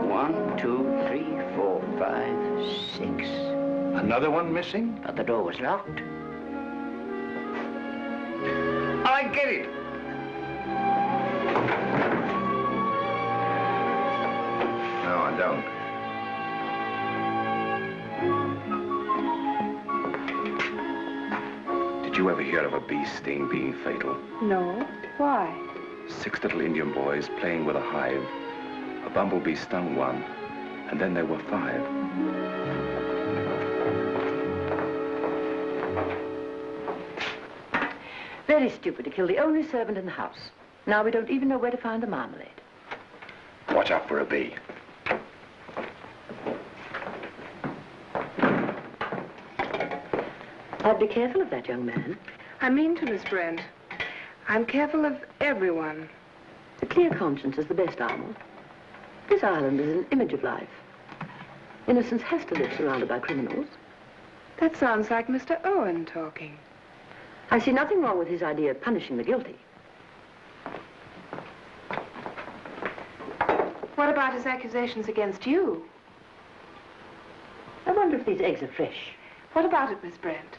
One, 2, 3, 4, Another one missing? But the door was locked. I get it. No, I don't. Did you ever hear of a bee sting being fatal? No. Why? 6 little Indian boys playing with a hive. A bumblebee stung one, and then there were 5. Very stupid to kill the only servant in the house. Now we don't even know where to find the marmalade. Watch out for a bee. I'd be careful of that young man. I mean to, Miss Brent. I'm careful of everyone. A clear conscience is the best armor. This island is an image of life. Innocence has to live surrounded by criminals. That sounds like Mr. Owen talking. I see nothing wrong with his idea of punishing the guilty. What about his accusations against you? I wonder if these eggs are fresh. What about it, Miss Brent?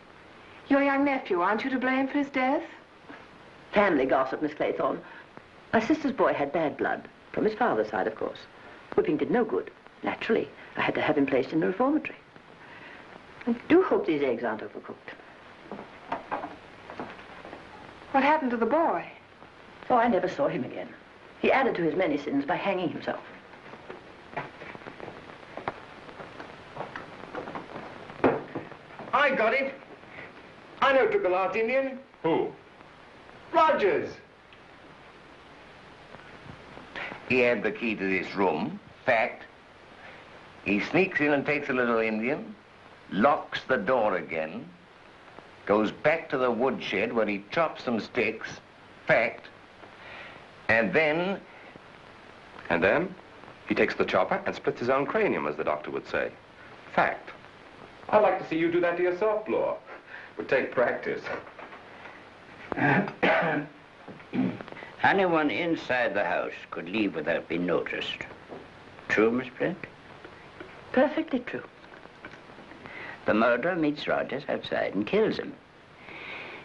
Your young nephew, aren't you to blame for his death? Family gossip, Miss Claythorne. My sister's boy had bad blood. From his father's side, of course. Whipping did no good. Naturally, I had to have him placed in the reformatory. I do hope these eggs aren't overcooked. What happened to the boy? Oh, I never saw him again. He added to his many sins by hanging himself. I got it. I know who took the last Indian. Who? Rogers. He had the key to this room. Fact. He sneaks in and takes a little Indian, locks the door again, goes back to the woodshed where he chops some sticks. Fact. And then... And then he takes the chopper and splits his own cranium, as the doctor would say. Fact. I'd like to see you do that to yourself, Bloor. Would take practice. Anyone inside the house could leave without being noticed. True, Miss Brent? Perfectly true. The murderer meets Rogers outside and kills him.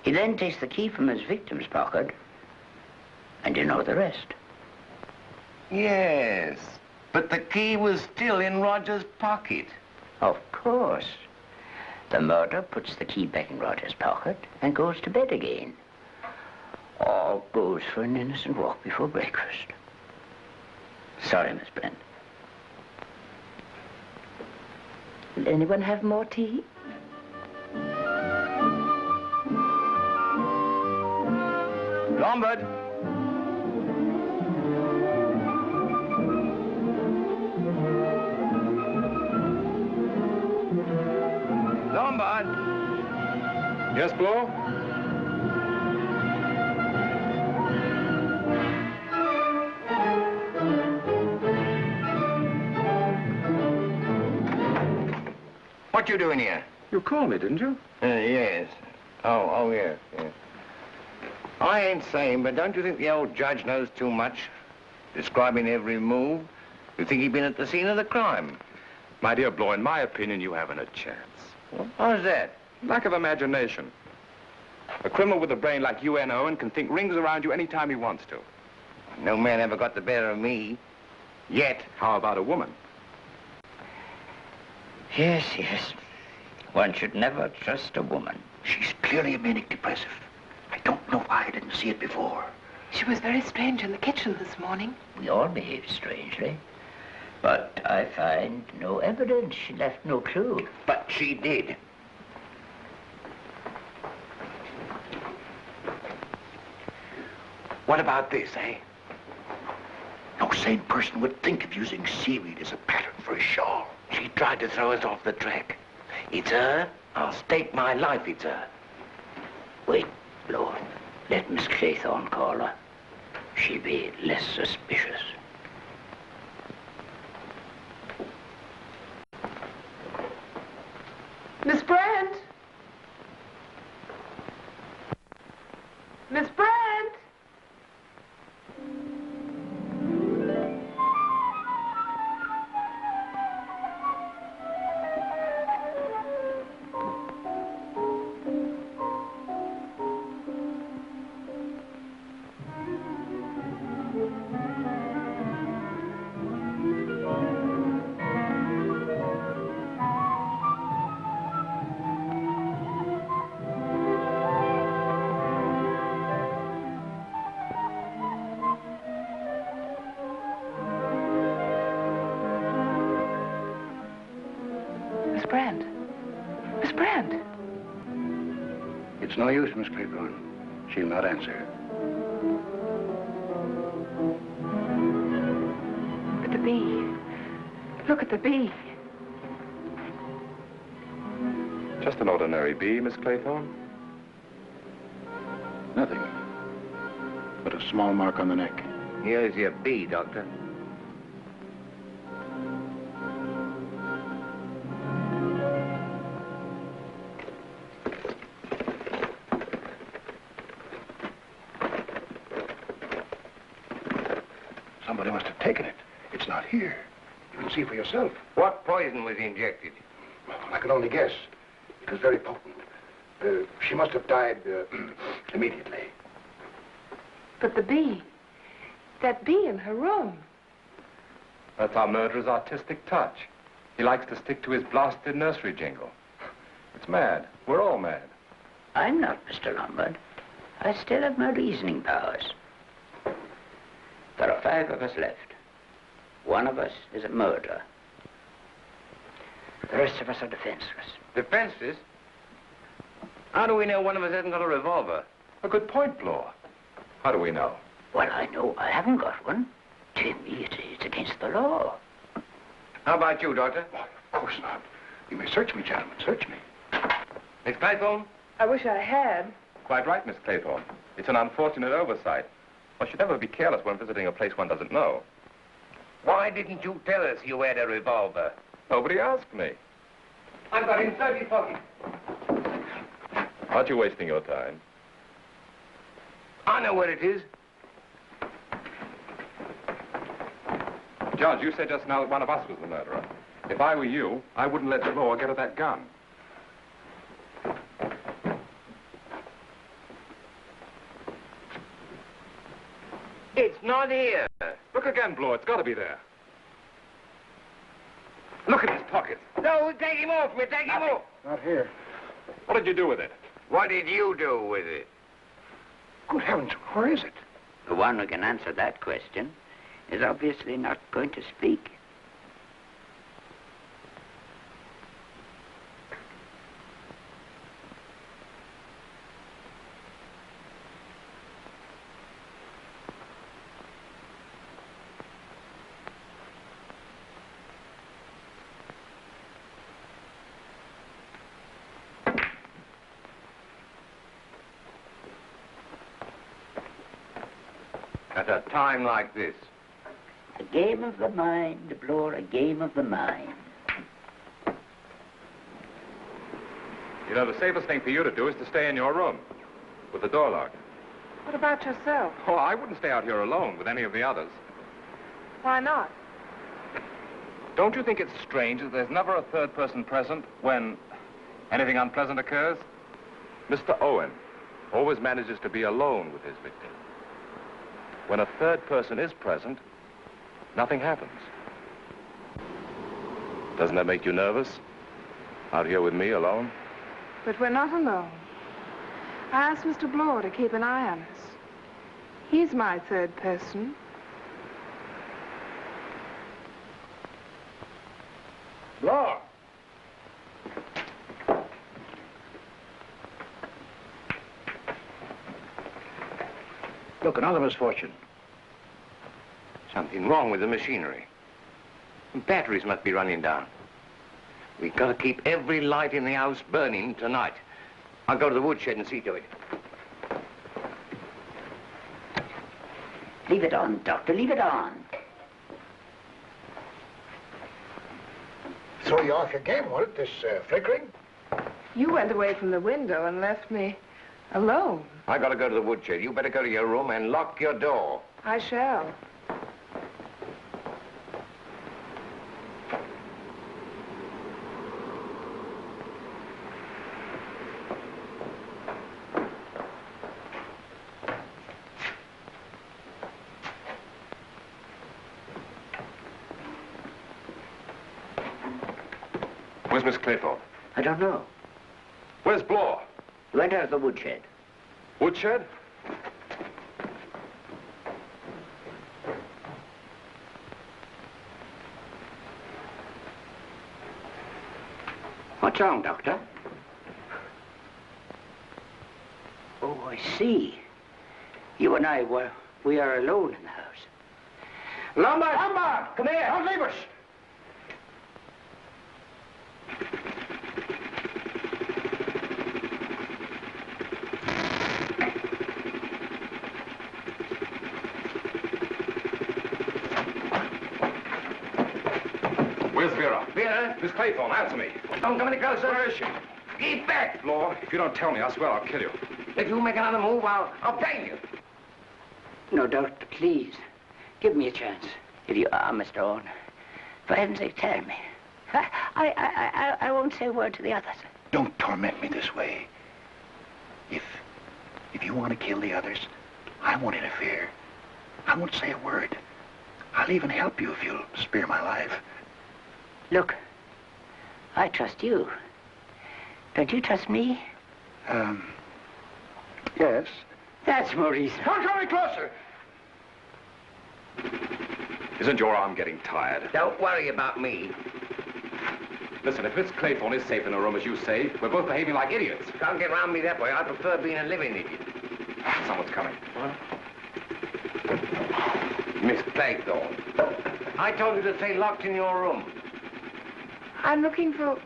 He then takes the key from his victim's pocket, and you know the rest. Yes, but the key was still in Rogers' pocket. Of course. The murderer puts the key back in Rogers' pocket and goes to bed again. All goes for an innocent walk before breakfast. Sorry, Miss Brent. Will anyone have more tea? Lombard. Lombard. Yes, Bloor? What you doing here? You called me, didn't you? Yes. Oh, yes, yes. I ain't saying, but don't you think the old judge knows too much? Describing every move. You think he'd been at the scene of the crime? My dear Bloor, in my opinion, you haven't a chance. Well, how's that? Lack of imagination. A criminal with a brain like you and Owen can think rings around you any time he wants to. No man ever got the better of me. Yet. How about a woman? Yes, yes. One should never trust a woman. She's clearly a manic depressive. I don't know why I didn't see it before. She was very strange in the kitchen this morning. We all behave strangely. But I find no evidence. She left no clue. But she did. What about this, eh? No sane person would think of using seaweed as a pattern for a shawl. She tried to throw us off the track. It's her. I'll stake my life it's her. Wait, Lord. Let Miss Claythorne call her. She'll be less suspicious. Miss Brent? Miss Brent? It's no use, Miss Claiborne. She'll not answer. But the bee. Look at the bee. Just an ordinary bee, Miss Claythorne. Nothing. But a small mark on the neck. Here's your bee, Doctor. Somebody must have taken it. It's not here. You can see for yourself. What poison was injected? Well, I can only guess. It was very potent. She must have died immediately. But the bee. That bee in her room. That's our murderer's artistic touch. He likes to stick to his blasted nursery jingle. It's mad. We're all mad. I'm not, Mr. Lombard. I still have my reasoning powers. There are 5 of us left. One of us is a murderer. The rest of us are defenseless. Defenseless? How do we know one of us hasn't got a revolver? A good point, Bloor. How do we know? Well, I know I haven't got one. To me, it's against the law. How about you, Doctor? Oh, of course not. You may search me, gentlemen. Search me. Miss Claythorne? I wish I had. Quite right, Miss Claythorne. It's an unfortunate oversight. One should never be careless when visiting a place one doesn't know. Why didn't you tell us you had a revolver? Nobody asked me. I've got him 30-40. Aren't you wasting your time? I know where it is. Judge, you said just now that one of us was the murderer. If I were you, I wouldn't let Bloor get at that gun. It's not here. Look again, Bloor. It's got to be there. Look at his pockets. No, take him off. We'll take him off. Not here. What did you do with it? What did you do with it? Good heavens, where is it? The one who can answer that question is obviously not going to speak. At a time like this. A game of the mind, Bloor, a game of the mind. You know, the safest thing for you to do is to stay in your room with the door locked. What about yourself? Oh, I wouldn't stay out here alone with any of the others. Why not? Don't you think it's strange that there's never a third person present when anything unpleasant occurs? Mr. Owen always manages to be alone with his victim. When a third person is present, nothing happens. Doesn't that make you nervous? Out here with me alone? But we're not alone. I asked Mr. Bloor to keep an eye on us. He's my third person. Bloor! Look, another misfortune. Something wrong with the machinery. The batteries must be running down. We've got to keep every light in the house burning tonight. I'll go to the woodshed and see to it. Leave it on, Doctor, leave it on. Throw you off your game, won't it, this flickering? You went away from the window and left me alone. I got to go to the woodshed. You better go to your room and lock your door. I shall. Where's Miss Claythorne? I don't know. Where's Bloor? He went out of the woodshed. Woodshed? What's wrong, Doctor? I see. You and I, we are alone in the house. Lombard! Lombard! Come here! Don't leave us! Where's Vera? Vera? Miss Claythorne, answer me. Don't come any closer. Where is she? Keep back! Law, if you don't tell me, I swear I'll kill you. If you make another move, I'll bang you. No, doctor, please. Give me a chance. If you are, Mr. Owen, for heaven's sake, tell me. I won't say a word to the others. Don't torment me this way. If you want to kill the others, I won't interfere. I won't say a word. I'll even help you if you'll spare my life. Look, I trust you. Don't you trust me? Yes. That's more reason. Don't come any closer! Isn't your arm getting tired? Don't worry about me. Listen, if Miss Claythorne is safe in her room, as you say, we're both behaving like idiots. Can't get around me that way. I prefer being a living idiot. Someone's coming. What? Miss Claythorne. I told you to stay locked in your room. I'm looking for...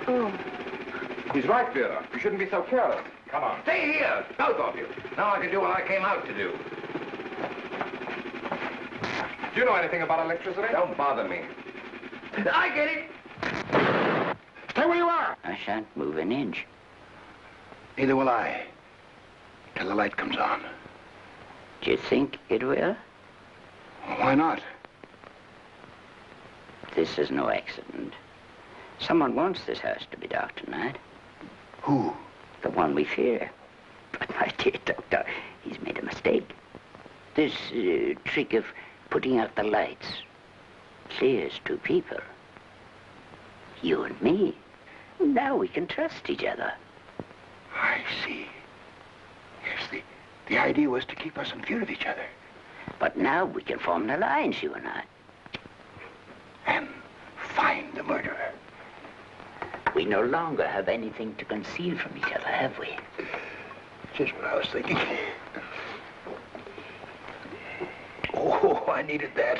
Oh. He's right, Vera. You shouldn't be so careless. Come on. Stay here, both of you. Now I can do what I came out to do. Do you know anything about electricity? Don't bother me. I get it. Stay where you are. I shan't move an inch. Neither will I. Till the light comes on. Do you think it will? Why not? This is no accident. Someone wants this house to be dark tonight. Who? The one we fear. But, my dear doctor, he's made a mistake. This trick of putting out the lights clears two people. You and me. Now we can trust each other. I see. Yes, the idea was to keep us in fear of each other. But now we can form an alliance, you and I. And find the murderer. We no longer have anything to conceal from each other, have we? Just what I was thinking. Oh, I needed that.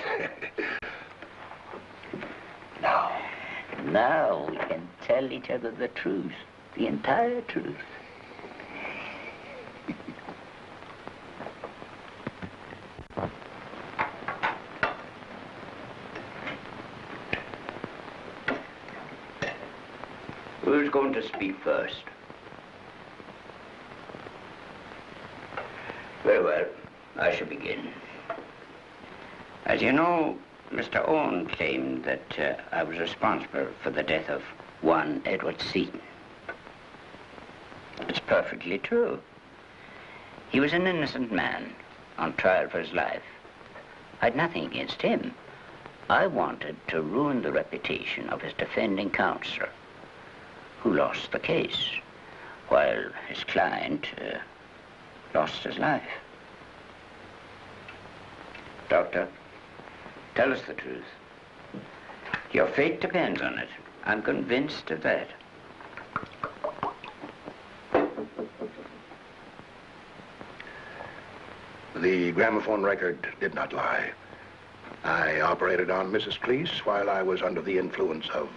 Now we can tell each other the truth, the entire truth. Who's going to speak first? Very well, I shall begin. As you know, Mr. Owen claimed that I was responsible for the death of one Edward Seaton. It's perfectly true. He was an innocent man on trial for his life. I'd nothing against him. I wanted to ruin the reputation of his defending counsel, who lost the case, while his client lost his life. Doctor, tell us the truth. Your fate depends on it. I'm convinced of that. The gramophone record did not lie. I operated on Mrs. Cleese while I was under the influence of...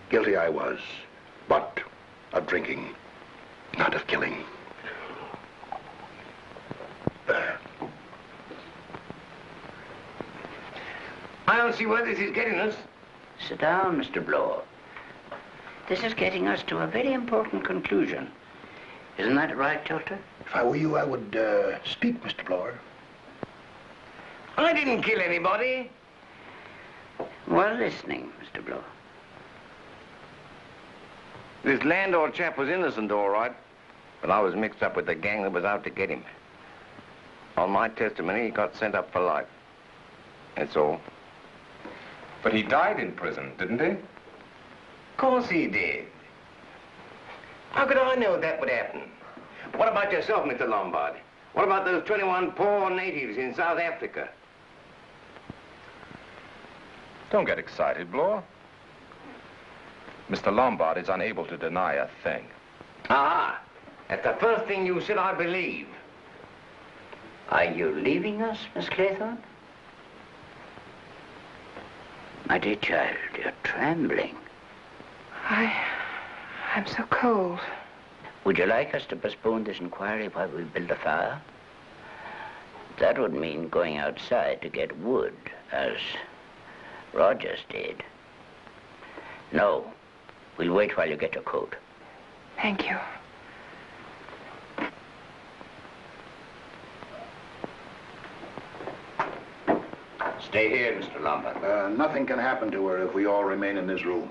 Guilty I was, but of drinking, not of killing. I don't see where this is getting us. Sit down, Mr. Bloor. This is getting us to a very important conclusion. Isn't that right, Doctor? If I were you, I would speak, Mr. Bloor. I didn't kill anybody. Well, listening, Mr. Bloor. This landlord chap was innocent, all right, but I was mixed up with the gang that was out to get him. On my testimony, he got sent up for life. That's all. But he died in prison, didn't he? Of course he did. How could I know that would happen? What about yourself, Mr. Lombard? What about those 21 poor natives in South Africa? Don't get excited, Bloor. Mr. Lombard is unable to deny a thing. Ah, that's the first thing you said, I believe. Are you leaving us, Miss Claythorne? My dear child, you're trembling. I'm so cold. Would you like us to postpone this inquiry while we build a fire? That would mean going outside to get wood, as Rogers did. No, we'll wait while you get your coat. Thank you. Stay here, Mr. Lombard. Nothing can happen to her if we all remain in this room.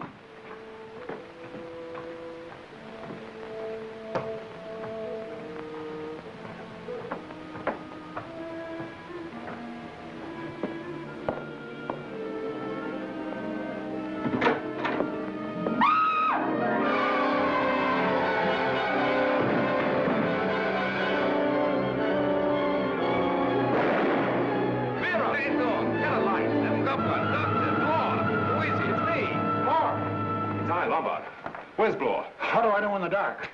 Where's Bloor? How do I know in the dark?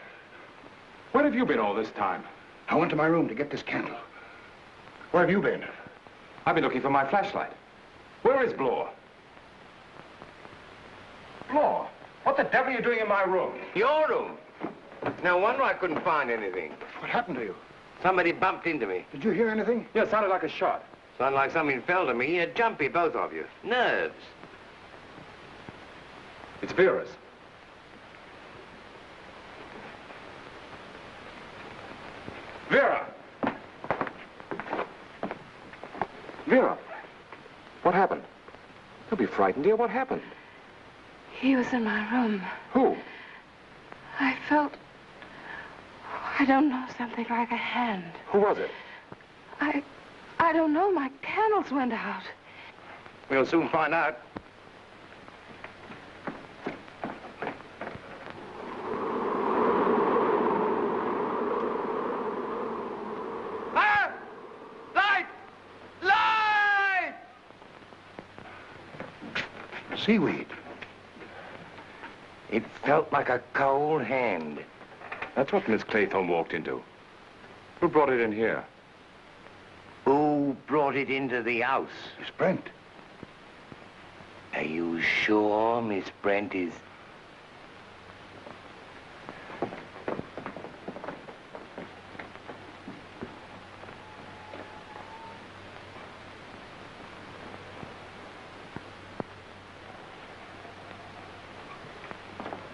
Where have you been all this time? I went to my room to get this candle. Where have you been? I've been looking for my flashlight. Where is Bloor? Bloor, what the devil are you doing in my room? Your room? No wonder I couldn't find anything. What happened to you? Somebody bumped into me. Did you hear anything? Yeah, it sounded like a shot. Sounded like something fell to me. You're jumpy, both of you. Nerves. It's Vera's. Vera! Vera! What happened? Don't be frightened, dear. What happened? He was in my room. Who? I felt, I don't know, something like a hand. Who was it? I don't know. My candles went out. We'll soon find out. Seaweed. It felt like a cold hand. That's what Miss Claythorne walked into. Who brought it in here? Who brought it into the house? Miss Brent. Are you sure Miss Brent is...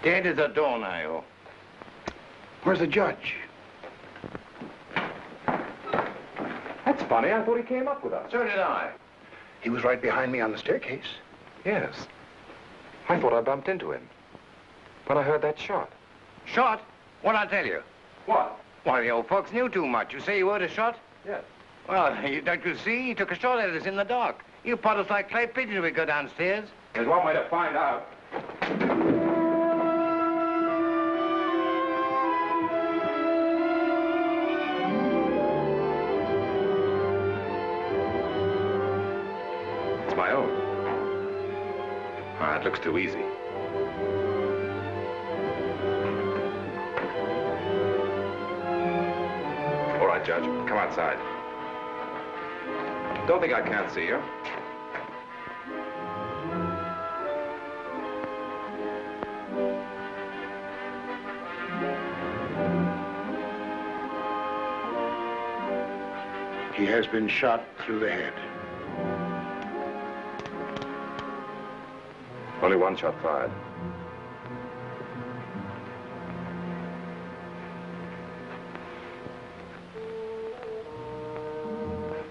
Dead as a doornail. Where's the judge? That's funny. I thought he came up with us. So did I. He was right behind me on the staircase. Yes. I thought I bumped into him. But I heard that shot. Shot? What'd I tell you? What? Why, the old folks knew too much. You say you heard a shot? Yes. Well, don't you see? He took a shot at us in the dark. You pot us like clay pigeons if we go downstairs. There's one way to find out. It's my own. Ah, it looks too easy. All right, Judge, come outside. Don't think I can't see you. He has been shot through the head. Only one shot fired.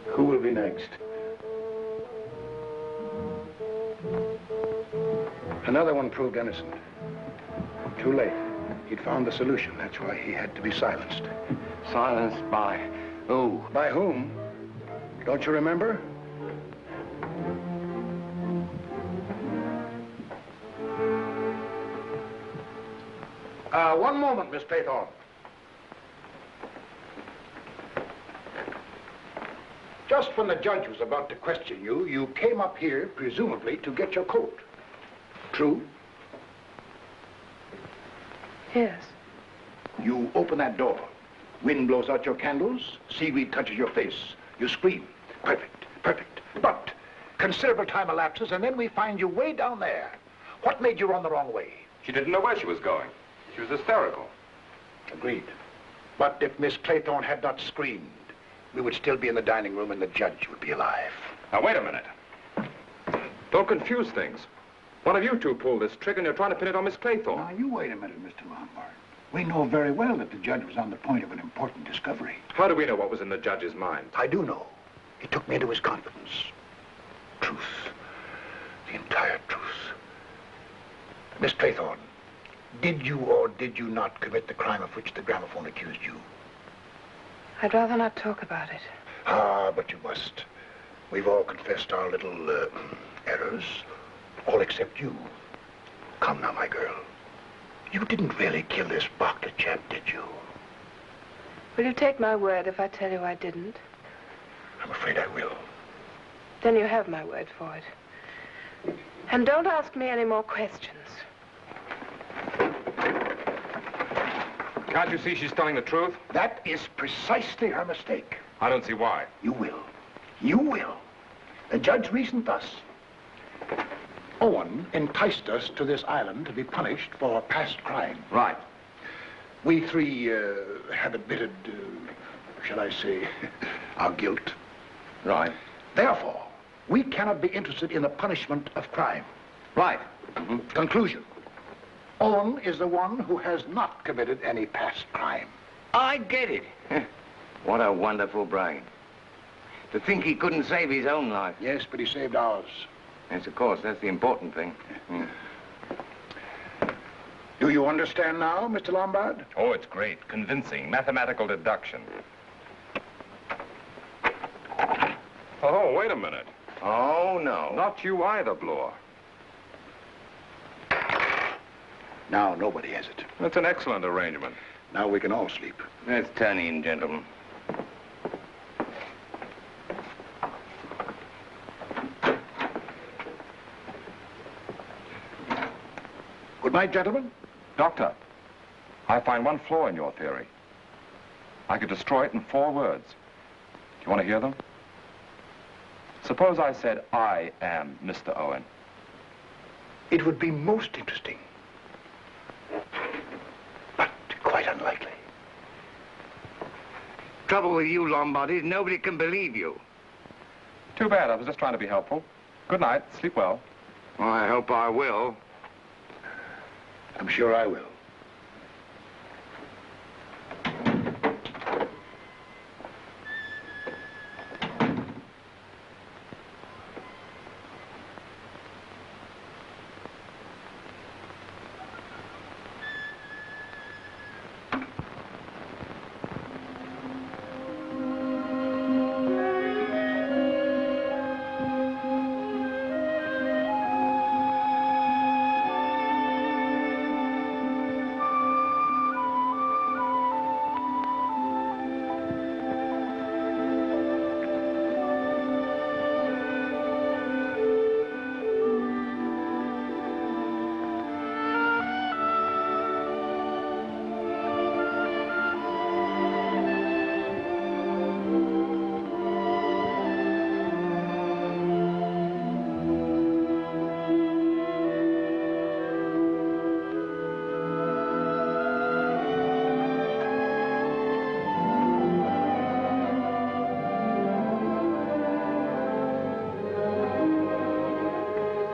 Who will be next? Another one proved innocent. Too late. He'd found the solution. That's why he had to be silenced. Silenced by who? By whom? Don't you remember? One moment, Miss Claythorne. Just when the judge was about to question you, you came up here, presumably, to get your coat. True? Yes. You open that door. Wind blows out your candles. Seaweed touches your face. You scream. Perfect, perfect. But considerable time elapses, and then we find you way down there. What made you run the wrong way? She didn't know where she was going. She was hysterical. Agreed. But if Miss Claythorne had not screamed, we would still be in the dining room and the judge would be alive. Now, wait a minute. Don't confuse things. One of you two pulled this trick, and you're trying to pin it on Miss Claythorne. Now, you wait a minute, Mr. Lombard. We know very well that the judge was on the point of an important discovery. How do we know what was in the judge's mind? I do know. He took me into his confidence. Truth. The entire truth. Miss Claythorne, did you or did you not commit the crime of which the gramophone accused you? I'd rather not talk about it. Ah, but you must. We've all confessed our little errors, all except you. Come now, my girl. You didn't really kill this Butler chap, did you? Will you take my word if I tell you I didn't? I'm afraid I will. Then you have my word for it. And don't ask me any more questions. Can't you see she's telling the truth? That is precisely her mistake. I don't see why. You will. You will. The judge reasoned thus. Owen enticed us to this island to be punished for past crime. Right. We three have admitted, shall I say, our guilt. Right. Therefore, we cannot be interested in the punishment of crime. Right. Conclusion. Owen is the one who has not committed any past crime. I get it. What a wonderful brain. To think he couldn't save his own life. Yes, but he saved ours. Yes, of course, that's the important thing. Do you understand now, Mr. Lombard? Oh, it's great. Convincing. Mathematical deduction. Oh, wait a minute. Oh, no. Not you either, Bloor. Now nobody has it. That's an excellent arrangement. Now we can all sleep. Let's turn in, gentlemen. Good night, gentlemen. Doctor, I find one flaw in your theory. I could destroy it in 4 words. Do you want to hear them? Suppose I said, I am Mr. Owen. It would be most interesting. But quite unlikely. Trouble with you, Lombard, is nobody can believe you. Too bad. I was just trying to be helpful. Good night. Sleep well. Well, I hope I will. I'm sure I will.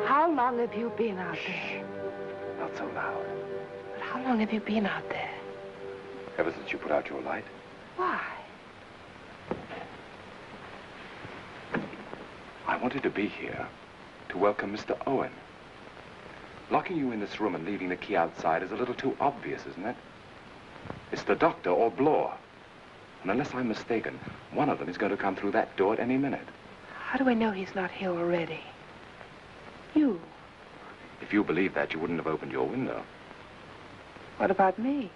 How long have you been out there? Not so loud. But how long have you been out there? Ever since you put out your light? Why? I wanted to be here to welcome Mr. Owen. Locking you in this room and leaving the key outside is a little too obvious, isn't it? It's the doctor or Bloor. And unless I'm mistaken, one of them is going to come through that door at any minute. How do we know he's not here already? You. If you believed that, you wouldn't have opened your window. What about me?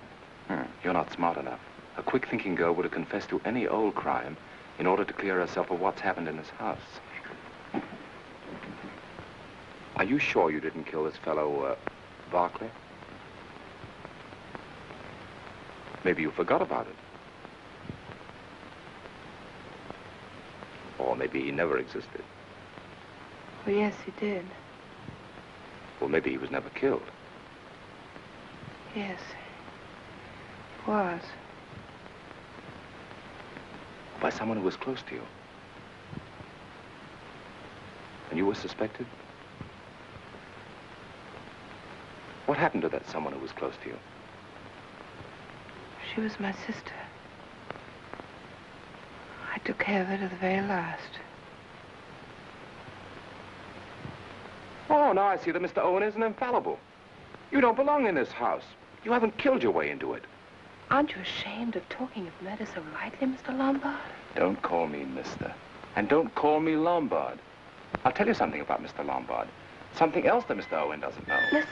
You're not smart enough. A quick-thinking girl would have confessed to any old crime in order to clear herself of what's happened in this house. Are you sure you didn't kill this fellow, Barclay? Maybe you forgot about it. Or maybe he never existed. Well, yes, he did. Or maybe he was never killed. Yes. He was. By someone who was close to you. And you were suspected? What happened to that someone who was close to you? She was my sister. I took care of her to the very last. Oh, now I see that Mr. Owen isn't infallible. You don't belong in this house. You haven't killed your way into it. Aren't you ashamed of talking of murder so lightly, Mr. Lombard? Don't call me mister. And don't call me Lombard. I'll tell you something about Mr. Lombard. Something else that Mr. Owen doesn't know. Listen.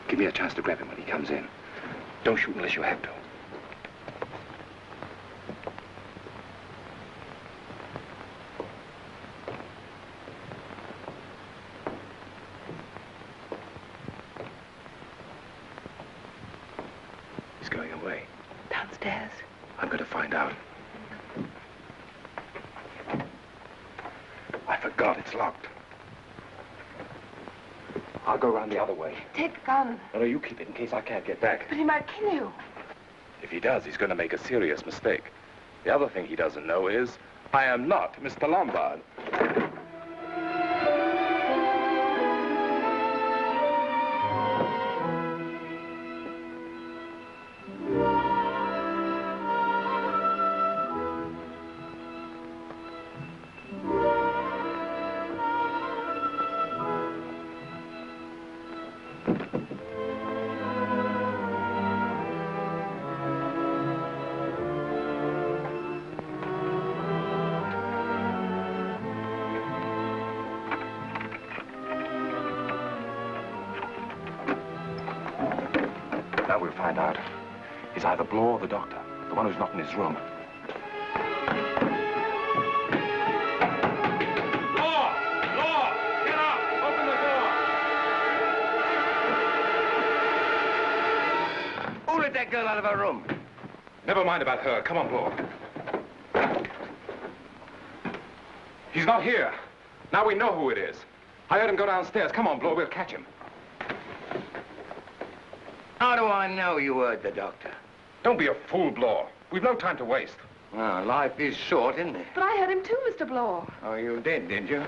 Give me a chance to grab him when he comes in. Don't shoot unless you have to. He's going away. Downstairs. I'm going to find out. I forgot it's locked. I'll go around the other way. Take the gun. No, you keep it in case I can't get back. But he might kill you. If he does, he's going to make a serious mistake. The other thing he doesn't know is I am not Mr. Lombard. Now we'll find out. He's either Blow or the doctor, the one who's not in his room. Blow! Blow! Get up! Open the door! Who let that girl out of her room? Never mind about her. Come on, Blow. He's not here. Now we know who it is. I heard him go downstairs. Come on, Blow. We'll catch him. How do I know you heard the doctor? Don't be a fool, Blow. We've no time to waste. Well, life is short, isn't it? But I heard him too, Mr. Blow. Oh, you did you?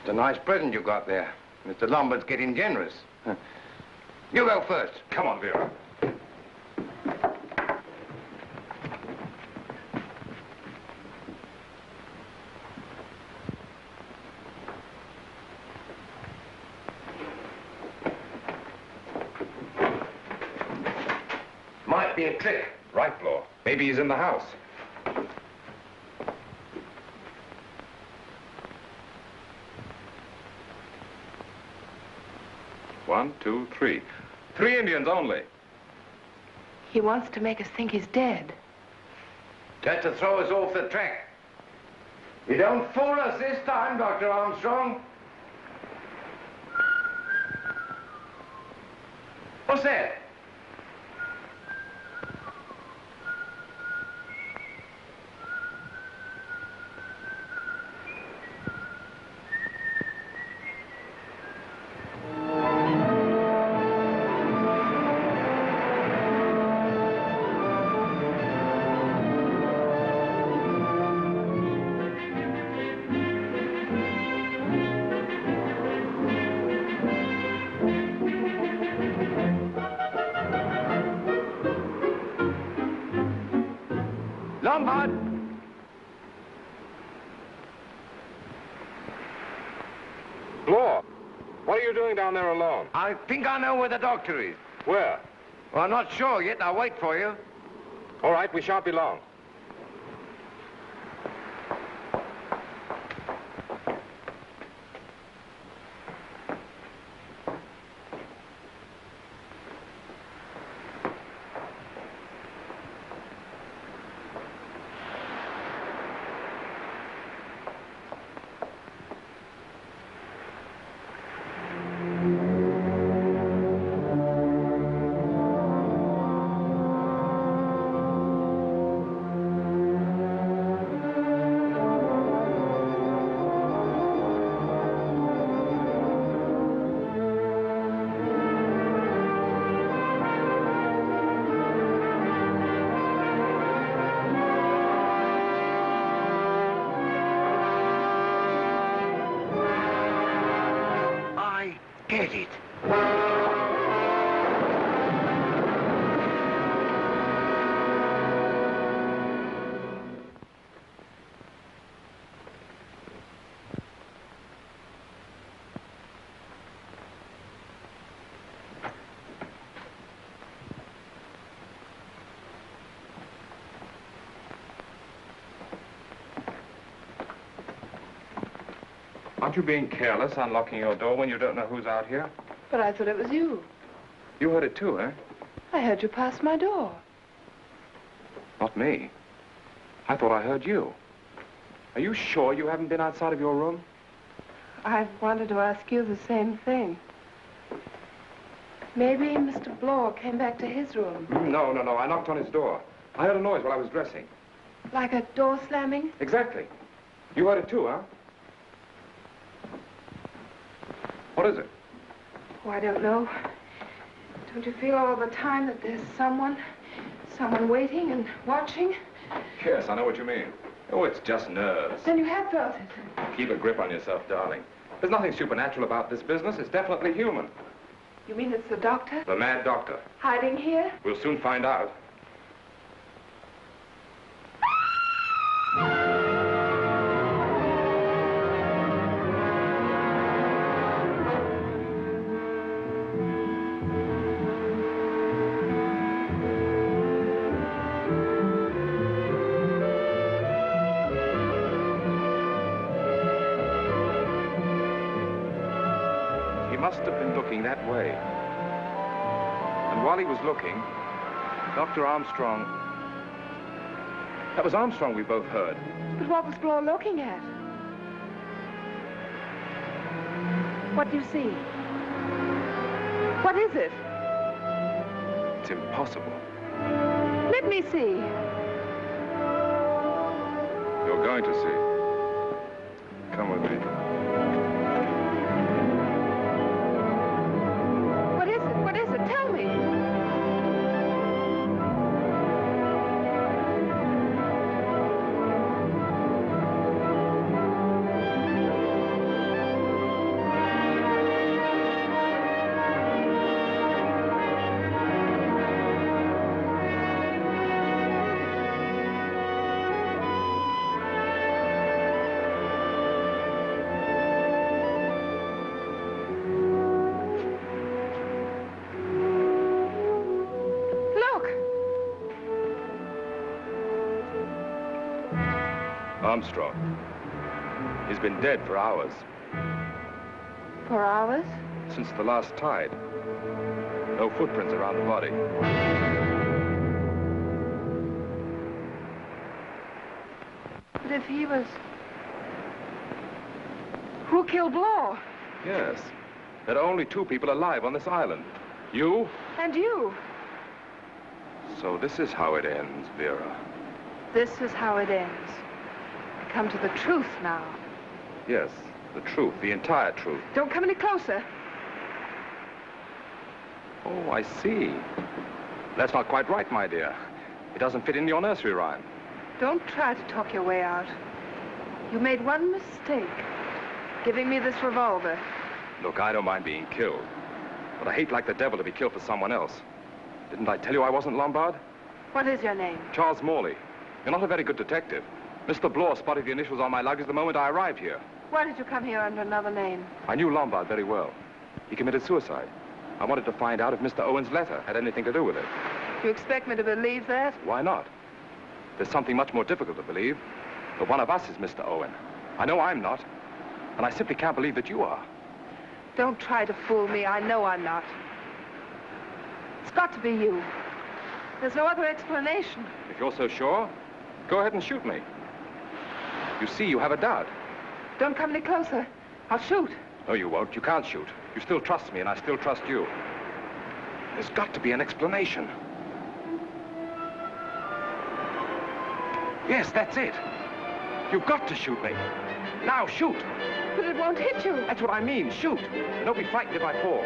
It's a nice present you got there. Mr. Lombard's getting generous. You go first. Come on, Vera. Might be a trick. Right, Blow. Maybe he's in the house. One, two, three. 3 Indians only. He wants to make us think he's dead. Just to throw us off the track. You don't fool us this time, Dr. Armstrong. What's that? Lombard! Blow, what are you doing down there alone? I think I know where the doctor is. Where? Well, I'm not sure yet. I'll wait for you. All right, we shan't be long. Forget it. Aren't you being careless, unlocking your door when you don't know who's out here? But I thought it was you. You heard it too, eh? I heard you pass my door. Not me. I thought I heard you. Are you sure you haven't been outside of your room? I wanted to ask you the same thing. Maybe Mr. Bloor came back to his room. No. I knocked on his door. I heard a noise while I was dressing. Like a door slamming? Exactly. You heard it too, huh? What is it? Oh, I don't know. Don't you feel all the time that there's someone waiting and watching? Yes, I know what you mean. Oh, it's just nerves. Then you have felt it. Keep a grip on yourself, darling. There's nothing supernatural about this business. It's definitely human. You mean it's the doctor? The mad doctor. Hiding here? We'll soon find out. Must have been looking that way. And while he was looking, Dr. Armstrong... That was Armstrong we both heard. But what was Bloor looking at? What do you see? What is it? It's impossible. Let me see. You're going to see. Come with me. What is it? Tell me. Armstrong. He's been dead for hours. For hours? Since the last tide. No footprints around the body. But if he was... Who killed Bloor? Yes. There are only two people alive on this island. You. And you. So this is how it ends, Vera. This is how it ends. Come to the truth now. Yes, the truth, the entire truth. Don't come any closer. Oh, I see. That's not quite right, my dear. It doesn't fit in your nursery rhyme. Don't try to talk your way out. You made one mistake, giving me this revolver. Look, I don't mind being killed, but I hate like the devil to be killed for someone else. Didn't I tell you I wasn't Lombard? What is your name? Charles Morley. You're not a very good detective. Mr. Bloor spotted the initials on my luggage the moment I arrived here. Why did you come here under another name? I knew Lombard very well. He committed suicide. I wanted to find out if Mr. Owens' letter had anything to do with it. You expect me to believe that? Why not? There's something much more difficult to believe. That one of us is Mr. Owen. I know I'm not. And I simply can't believe that you are. Don't try to fool me. I know I'm not. It's got to be you. There's no other explanation. If you're so sure, go ahead and shoot me. You see, you have a doubt. Don't come any closer. I'll shoot. No, you won't. You can't shoot. You still trust me, and I still trust you. There's got to be an explanation. Yes, that's it. You've got to shoot me. Now, shoot. But it won't hit you. That's what I mean. Shoot. And don't be frightened if I fall.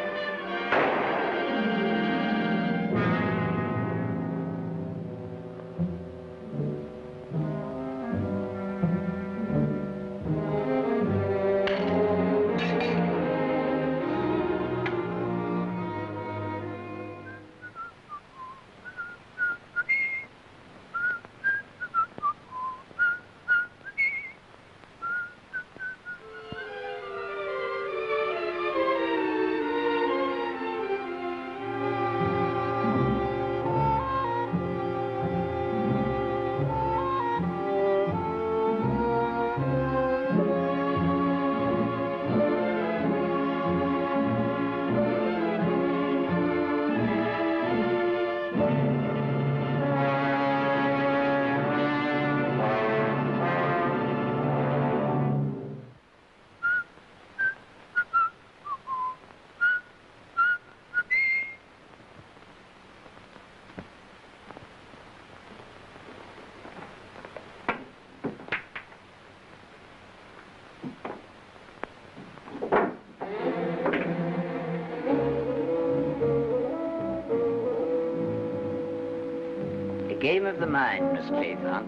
game of the mind, Miss Clayton.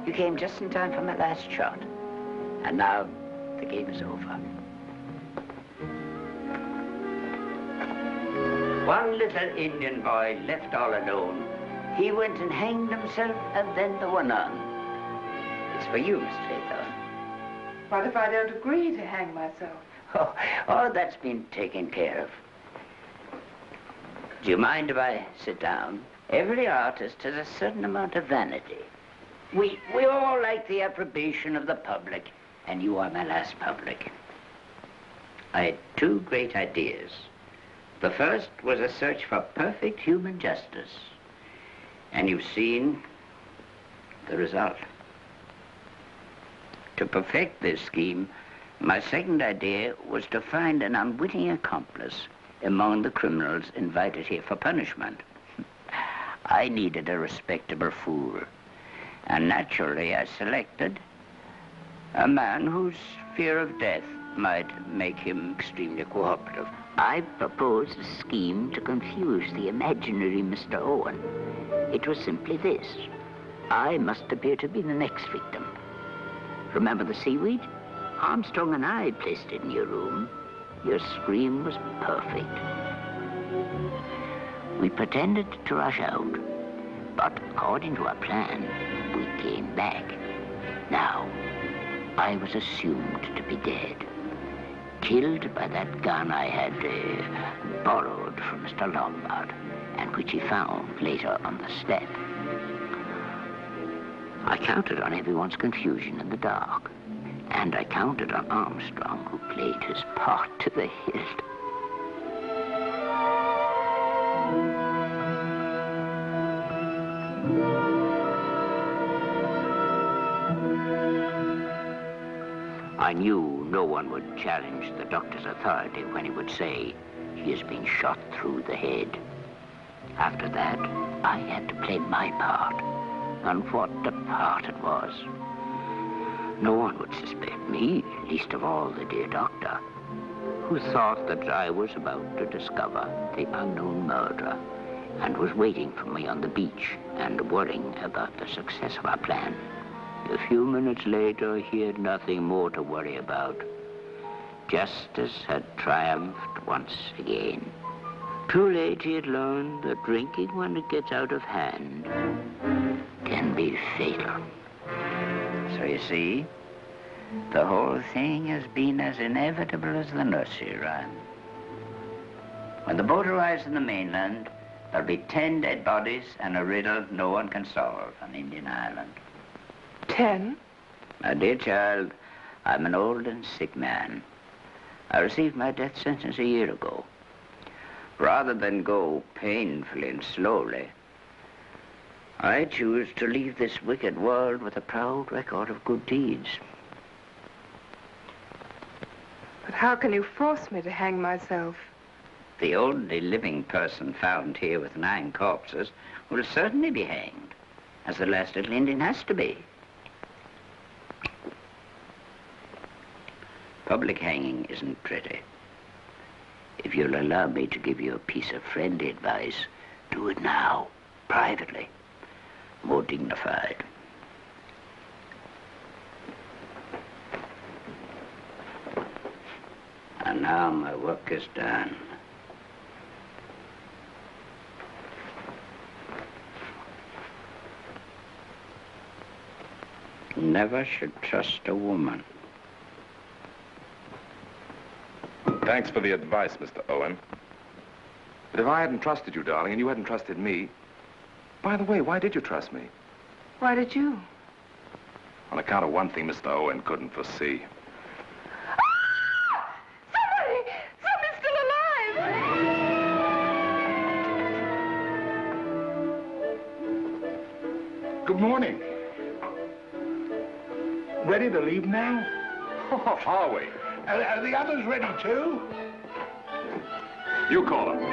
You came just in time for my last shot. And now, the game is over. One little Indian boy left all alone. He went and hanged himself, and then there were none. It's for you, Miss Clayton. What if I don't agree to hang myself? Oh, that's been taken care of. Do you mind if I sit down? Every artist has a certain amount of vanity. We all like the approbation of the public, and you are my last public. I had two great ideas. The first was a search for perfect human justice. And you've seen the result. To perfect this scheme, my second idea was to find an unwitting accomplice among the criminals invited here for punishment. I needed a respectable fool, and naturally I selected a man whose fear of death might make him extremely cooperative. I proposed a scheme to confuse the imaginary Mr. Owen. It was simply this. I must appear to be the next victim. Remember the seaweed? Armstrong and I placed it in your room. Your scream was perfect. We pretended to rush out, but according to our plan, we came back. Now, I was assumed to be dead, killed by that gun I had borrowed from Mr. Lombard, and which he found later on the step. I counted on everyone's confusion in the dark, and I counted on Armstrong, who played his part to the hilt. I knew no one would challenge the doctor's authority when he would say he has been shot through the head. After that, I had to play my part, and what a part it was. No one would suspect me, least of all the dear doctor, who thought that I was about to discover the unknown murderer and was waiting for me on the beach and worrying about the success of our plan. A few minutes later, he had nothing more to worry about. Justice had triumphed once again. Too late he had learned that drinking when it gets out of hand can be fatal. So you see, the whole thing has been as inevitable as the nursery rhyme. When the boat arrives in the mainland, there'll be 10 dead bodies and a riddle no one can solve on Indian Island. 10? My dear child, I'm an old and sick man. I received my death sentence a year ago. Rather than go painfully and slowly, I choose to leave this wicked world with a proud record of good deeds. But how can you force me to hang myself? The only living person found here with 9 corpses will certainly be hanged, as the last little Indian has to be. Public hanging isn't pretty. If you'll allow me to give you a piece of friendly advice, do it now, privately. More dignified. And now my work is done. Never should trust a woman. Thanks for the advice, Mr. Owen. But if I hadn't trusted you, darling, and you hadn't trusted me... By the way, why did you trust me? Why did you? On account of one thing Mr. Owen couldn't foresee. Ah! Somebody's still alive! Good morning. Ready to leave now? Are we? Are the others ready too? You call them.